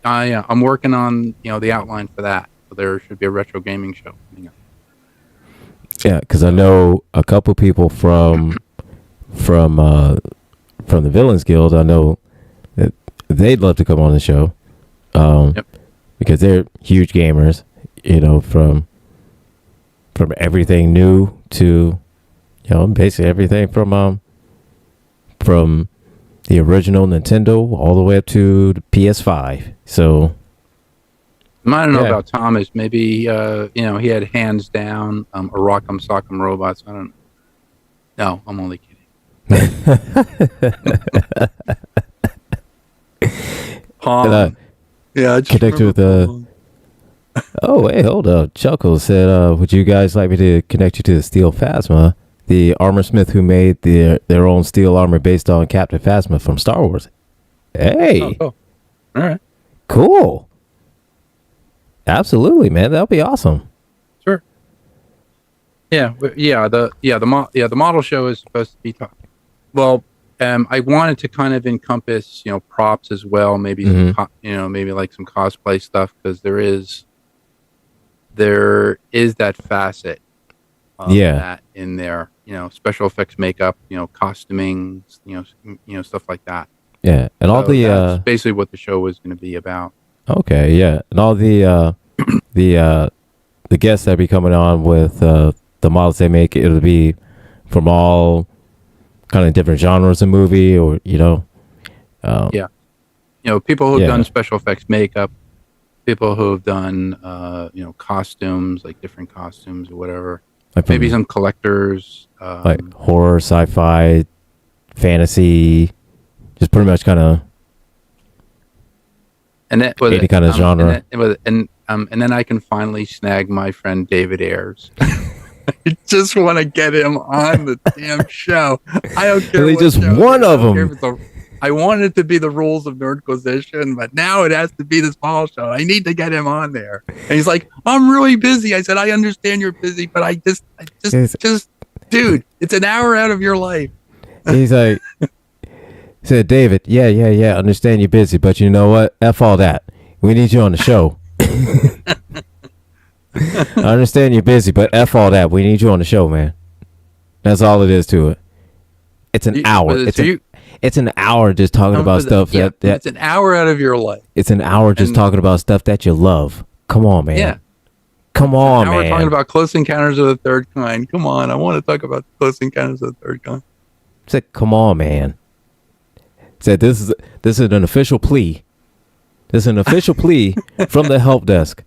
I'm working on the outline for that. So there should be a retro gaming show coming up. Yeah, because I know a couple people from the Villains Guild. I know that they'd love to come on the show, because they're huge gamers. From everything new to basically everything from the original Nintendo all the way up to the PS5. So I don't know about Thomas. Maybe he had Hands Down or Rock'em Sock'em Robots. I don't. No, I'm only kidding. Yeah, I just connected with remember. Oh, hey, hold up. Chuckle said, would you guys like me to connect you to the Steel Phasma, the armorsmith who made their own steel armor based on Captain Phasma from Star Wars? Oh, Hey, cool. All right. cool. Absolutely, man. That'll be awesome. Sure. Yeah, the model show is supposed to be well. I wanted to kind of encompass, props as well. Maybe some, Hmm. maybe like some cosplay stuff because there is that facet of Yeah, that in there. Special effects, makeup, costuming, stuff like that. yeah. And all So the, that's basically what the show was going to be about. okay, yeah. And all the, the guests that be coming on with, the models they make, it'll be from all kind of different genres of movie or, um, Yeah, people who've yeah. done special effects, makeup, people who have done costumes, like different costumes or whatever. Like Maybe from some collectors. like horror, sci-fi, fantasy, just pretty much kind of And that was any it. kind of genre. And then I can finally snag my friend David Ayers. I just want to get him on the damn show. I don't care. Really, What just show one it is. I of don't care them. if I want it to be the rules of Nerdquisition, but now it has to be this Paul show. I need to get him on there. And he's like, "I'm really busy." I said, "I understand you're busy, but just, dude, it's an hour out of your life." He's like, he said, David, yeah. Understand you're busy, but you know what? F all that. We need you on the show. I understand you're busy, but F all that. We need you on the show, man. That's all it is to it. It's an hour. It's an hour just talking about stuff that it's an hour out of your life. It's an hour just talking about stuff that you love. Come on, man. Yeah. Come on, now man. We're talking about Close Encounters of the Third Kind. Come on, I want to talk about Close Encounters of the Third Kind. Said, come on, man. Said this is an official plea. This is an official plea from the help desk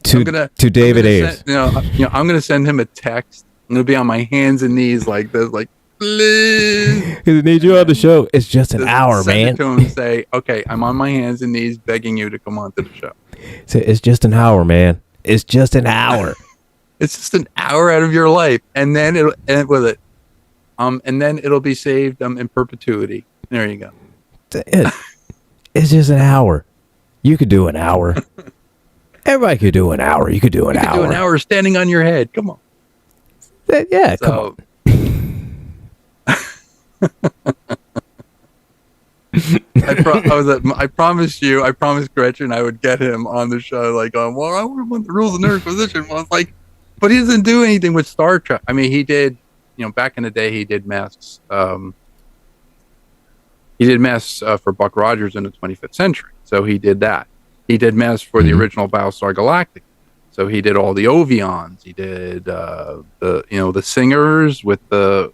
to David Ayers. I'm gonna send him a text. I'm gonna be on my hands and knees like this, like please. He need you on the show. It's just an hour, man. Send it to him and say, okay, I'm on my hands and knees begging you to come on to the show. Say, it's just an hour, man. It's just an hour. It's just an hour out of your life, and then it'll end with it. And then it'll be saved in perpetuity. There you go. It's just an hour. You could do an hour. Everybody could do an hour. You could do an hour. Do an hour standing on your head. Come on. Yeah, come on. I promised Gretchen I would get him on the show. Like, well, I want the rules of Nerdquisition. Well, it's like, but he doesn't do anything with Star Trek. I mean, he did, back in the day, he did masks. He did masks for Buck Rogers in the 25th century. So he did that. He did masks for the original Battlestar Galactica. So he did all the Ovions. He did the singers with the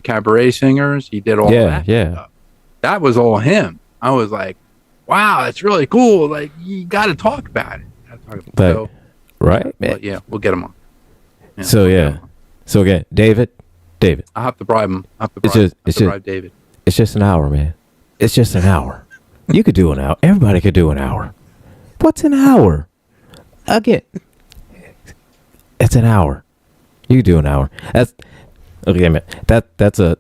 cabaret singers. He did all that. Yeah. Stuff. That was all him. I was like, wow, that's really cool. Like, you got to talk about it. Right, man. Yeah, we'll get him on. Yeah, So again, David. I'll have to bribe him. Bribe David. It's just an hour, man. It's just an hour. You could do an hour. Everybody could do an hour. What's an hour? Again, it's an hour. You could do an hour. That's okay, man. That's a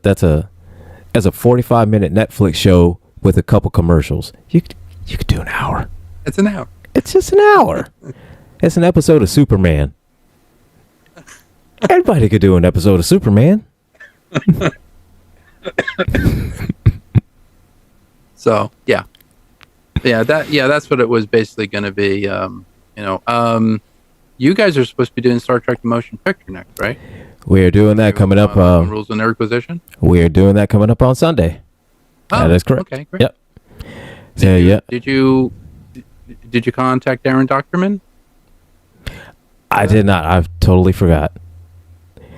45-minute Netflix show with a couple commercials. You could do an hour. It's an hour. It's just an hour. It's an episode of Superman. Everybody could do an episode of Superman. So that's what it was basically going to be. You guys are supposed to be doing Star Trek: The Motion Picture next, right? We're doing that coming up. Rules of Nerdquisition. We're doing that coming up on Sunday. That is correct. Okay, great. Yep. Did you contact Aaron Doctorman? I did not. I totally forgot.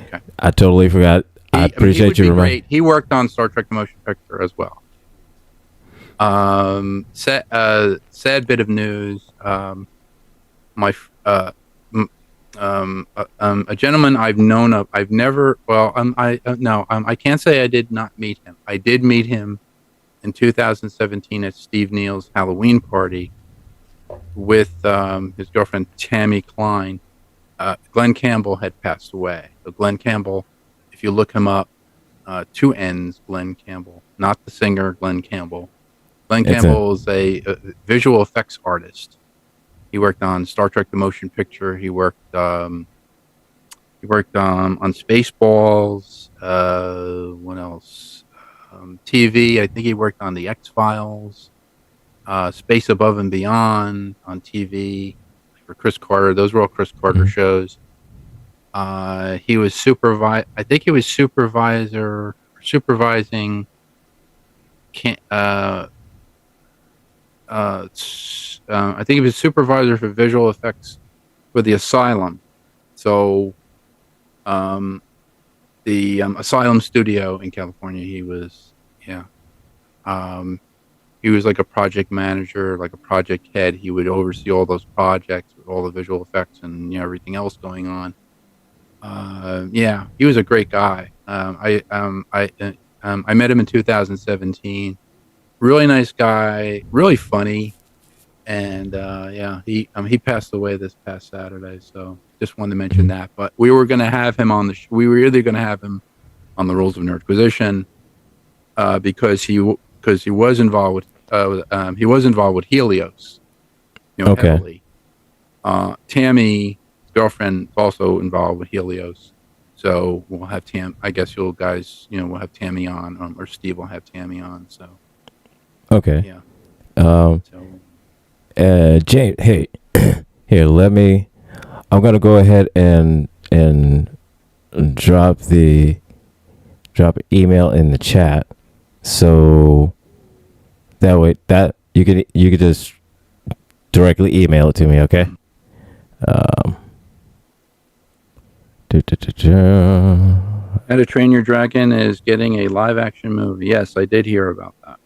Okay. I totally forgot. I appreciate you reminding. He worked on Star Trek: The Motion Picture as well. Sad bit of news. A gentleman I've known of. I've never. Well, I can't say I did not meet him. I did meet him in 2017 at Steve Neal's Halloween party with his girlfriend Tammy Klein. Glenn Campbell had passed away. So Glenn Campbell, if you look him up, two N's, Glenn Campbell, not the singer Glenn Campbell. Glenn Campbell is a visual effects artist. He worked on Star Trek: The Motion Picture. He worked on Spaceballs. What else? TV. I think he worked on the X-Files, Space Above and Beyond on TV for Chris Carter. Those were all Chris Carter shows. He was I think he was supervising. I think he was supervisor for visual effects for the Asylum. So, the Asylum studio in California. He was like a project manager, like a project head. He would oversee all those projects with all the visual effects and everything else going on. He was a great guy. I met him in 2017. Really nice guy, really funny, and he passed away this past Saturday. So just wanted to mention that. But we were going to have him on we were either going to have him on the Rules of Nerdquisition because he was involved with Helios, heavily. Tammy's girlfriend is also involved with Helios, so we'll have I guess you'll guys, we'll have Tammy on, or Steve will have Tammy on. So. Okay. Yeah. James, hey, here, I'm gonna go ahead and drop email in the chat, so that way that you could just directly email it to me, okay? How to Train Your Dragon is getting a live action movie. Yes, I did hear about that.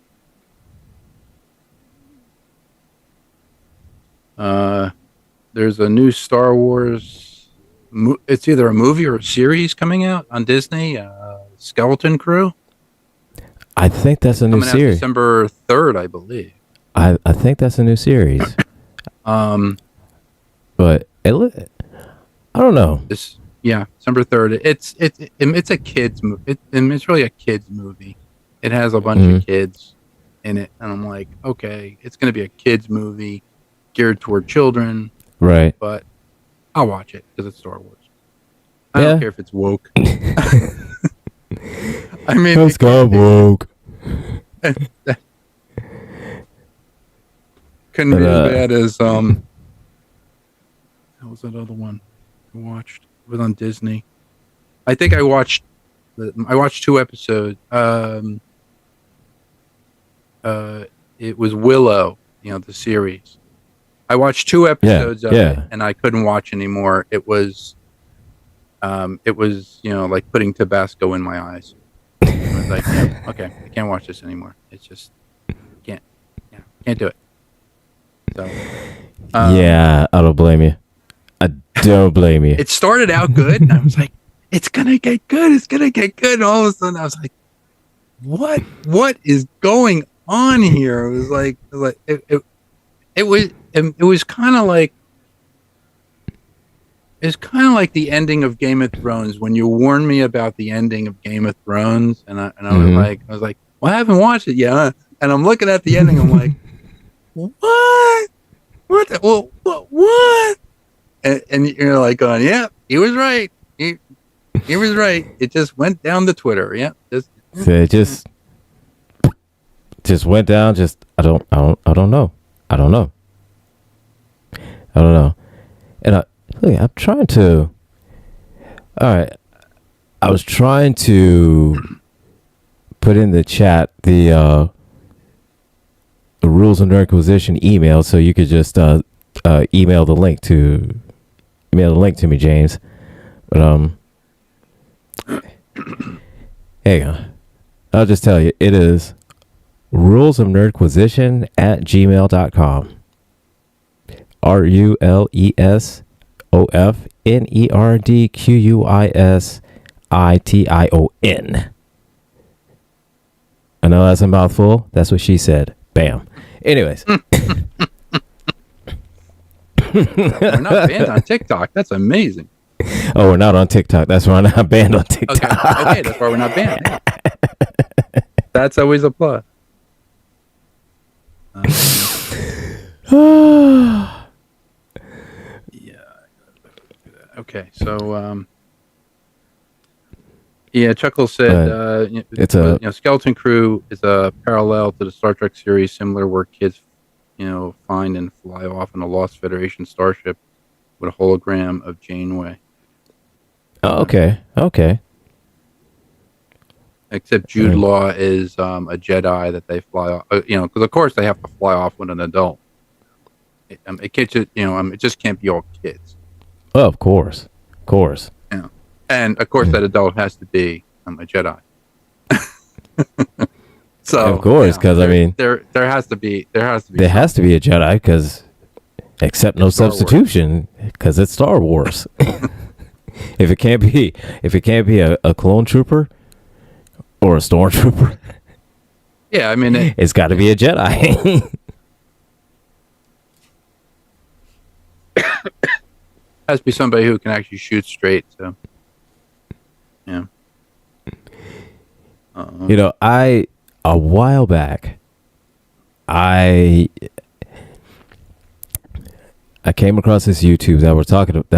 There's a new Star Wars. It's either a movie or a series coming out on Disney. Skeleton Crew. I think that's a new coming series. Out December 3rd, I believe. I think that's a new series. But I don't know. December 3rd. It's a kids movie. It's really a kids movie. It has a bunch of kids in it, and I'm like, okay, it's going to be a kids movie geared toward children, right? But I'll watch it because it's Star Wars. I don't care if it's woke. I mean, it's got woke. Couldn't be as bad as what was that other one I watched? It was on Disney. I think I watched 2 episodes. It was Willow, the series. I watched 2 episodes of it, and I couldn't watch anymore. It was like putting Tabasco in my eyes. I was like, okay, I can't watch this anymore. It's just can't do it. So, I don't blame you. I don't blame you. It started out good, and I was like, it's gonna get good. It's gonna get good. And all of a sudden, I was like, what is going on here? It was like it was kind of like. It's kind of like the ending of Game of Thrones when you warned me about the ending of Game of Thrones, and I was like, well, I haven't watched it yet, and I'm looking at the ending, I'm like, what? And you're like going, yeah, he was right. He was right. It just went down the Twitter. Yeah, it just went down. I don't know. And I'm trying to. All right, I was trying to put in the chat the Rules of Nerdquisition email, so you could just email the link to me, James. But hang on, I'll just tell you, it is rulesofnerdquisition@gmail.com. RULESOFNERDQUISITION. I know that's a mouthful. That's what she said. Bam. Anyways. We're not banned on TikTok. That's amazing. Oh, we're not on TikTok. That's why we're not banned on TikTok. Okay, that's why we're not banned. Yeah. That's always a plus. Yeah. Okay, so yeah, Chuckle said it's a Skeleton Crew is a parallel to the Star Trek series, similar where kids, find and fly off in a lost Federation starship with a hologram of Janeway. Oh, okay. Except Jude Law is a Jedi that they fly off. Because of course they have to fly off with an adult. It just can't be all kids. Oh, of course. Yeah, and of course that adult has to be a Jedi. So of course, because I mean, there has to be a Jedi, because accept no substitution, because it's Star Wars. If it can't be a clone trooper or a stormtrooper, yeah, I mean it's got to be a Jedi. Has to be somebody who can actually shoot straight. So, yeah. A while back, I came across this YouTube that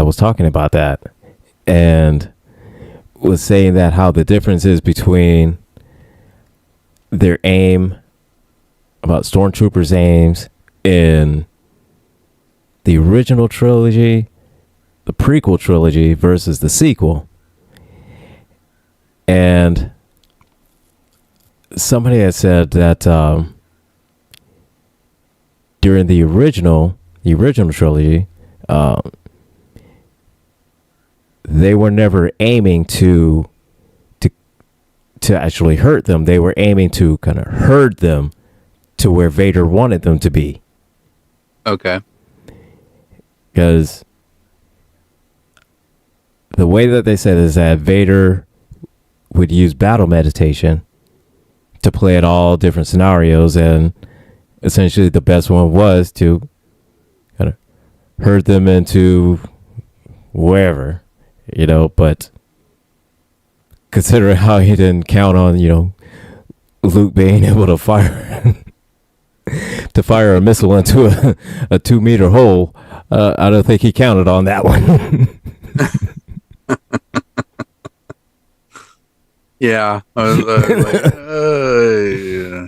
was talking about that, and was saying that how the difference is between their aim, about stormtroopers' aims in the original trilogy, the prequel trilogy versus the sequel. And somebody had said that during the original trilogy, they were never aiming to actually hurt them. They were aiming to kind of herd them to where Vader wanted them to be. Okay. Because the way that they said is that Vader would use battle meditation to play at all different scenarios, and essentially the best one was to kind of herd them into wherever, but considering how he didn't count on, Luke being able to fire a missile into a 2-meter hole, I don't think he counted on that one. Yeah. I was like, yeah.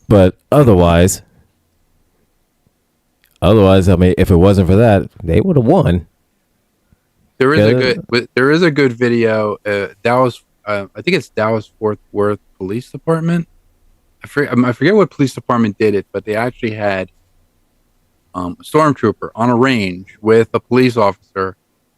But otherwise, I mean, if it wasn't for that, they would have won. There is a good video. Dallas, I think it's Dallas Fort Worth Police Department. I forget what police department did it, but they actually had a stormtrooper on a range with a police officer,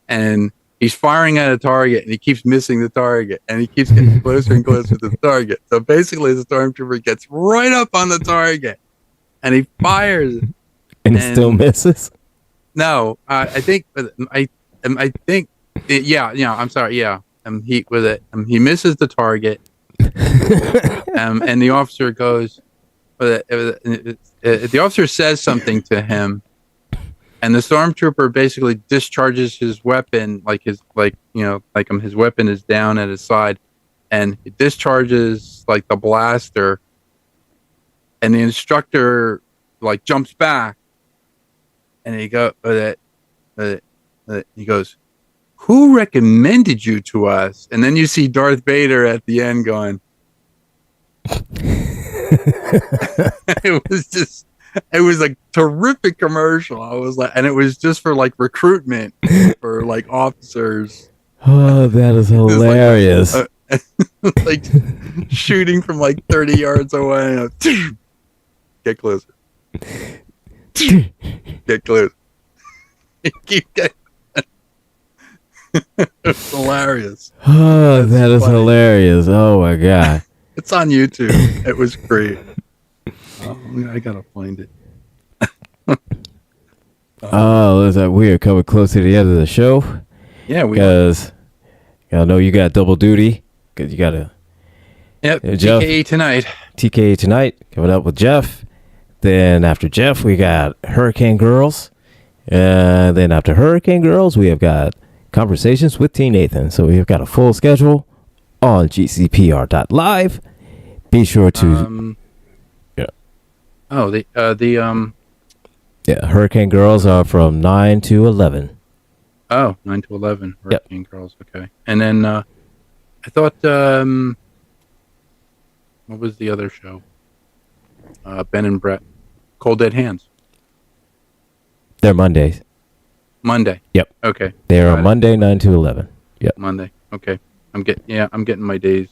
and he's firing at a target, and he keeps missing the target, and he keeps getting closer and closer to the target. So basically, the stormtrooper gets right up on the target, and he fires, and he still misses. No, I think. Yeah. I'm sorry. Yeah. He misses the target. And the officer goes. The officer says something to him, and the stormtrooper basically discharges his weapon, his weapon is down at his side, and it discharges like the blaster, and the instructor jumps back, and he goes, "Who recommended you to us?" And then you see Darth Vader at the end going. It was a terrific commercial. I was like, and it was just for recruitment for officers. Oh, that is hilarious. Shooting from 30 yards away. Get closer. Get closer. Keep getting. It's hilarious. Oh, that is funny. Hilarious. Oh my God. It's on YouTube. It was great. I gotta find it. Looks like we are coming close to the end of the show. Yeah, because I know you got double duty, because you gotta Yep. Jeff. TKE tonight. TKE tonight, coming up with Jeff. Then after Jeff, we got Hurricane Girls. Then after Hurricane Girls, we have got Conversations with T. Nathan. So we've got a full schedule on gcpr.live. Be sure to... Yeah, Hurricane Girls are from 9 to 11. Oh, 9 to 11. Hurricane Girls, okay. And then I thought... what was the other show? Ben and Brett. Cold Dead Hands. They're Mondays. Monday. Yep. Okay. They're on Monday, 9 to 11. Yep. Monday. Okay. I'm getting my days.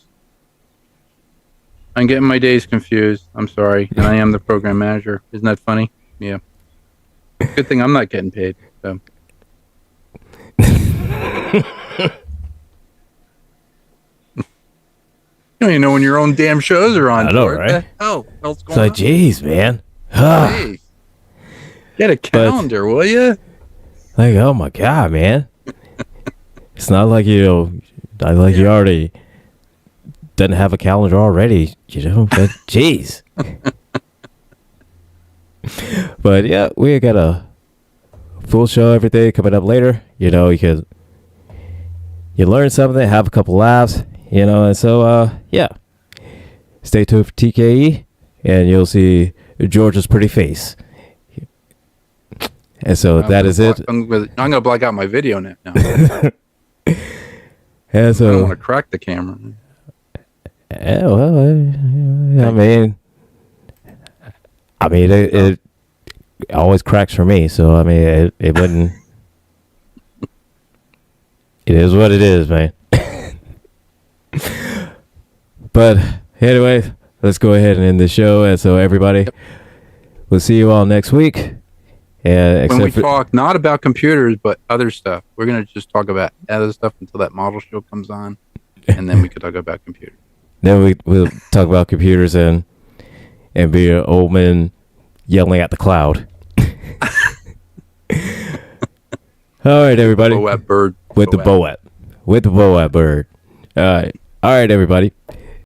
I'm getting my days confused. I'm sorry. And I am the program manager. Isn't that funny? Yeah. Good thing I'm not getting paid. So. You don't even know when your own damn shows are on. I know, right? Oh, what's going on? It's like, geez, man. Hey, get a calendar, will you? Like, oh my God, man. It's not like, you already doesn't have a calendar already, but jeez. But yeah, we got a full show every day coming up later. You learn something, have a couple laughs, and so, yeah. Stay tuned for TKE, and you'll see George's pretty face. And so that is it. I'm going to black out my video now. And so, I don't want to crack the camera. Yeah, well, I mean, it always cracks for me. So, I mean, it wouldn't. It is what it is, man. But anyway, let's go ahead and end the show. And so, everybody, we'll see you all next week. When we talk not about computers, but other stuff, we're going to just talk about other stuff until that model show comes on. And then we could talk about computers. Then we'll talk about computers and be an old man yelling at the cloud. All right, everybody. Boat bird. With the Boat bird. All right, everybody.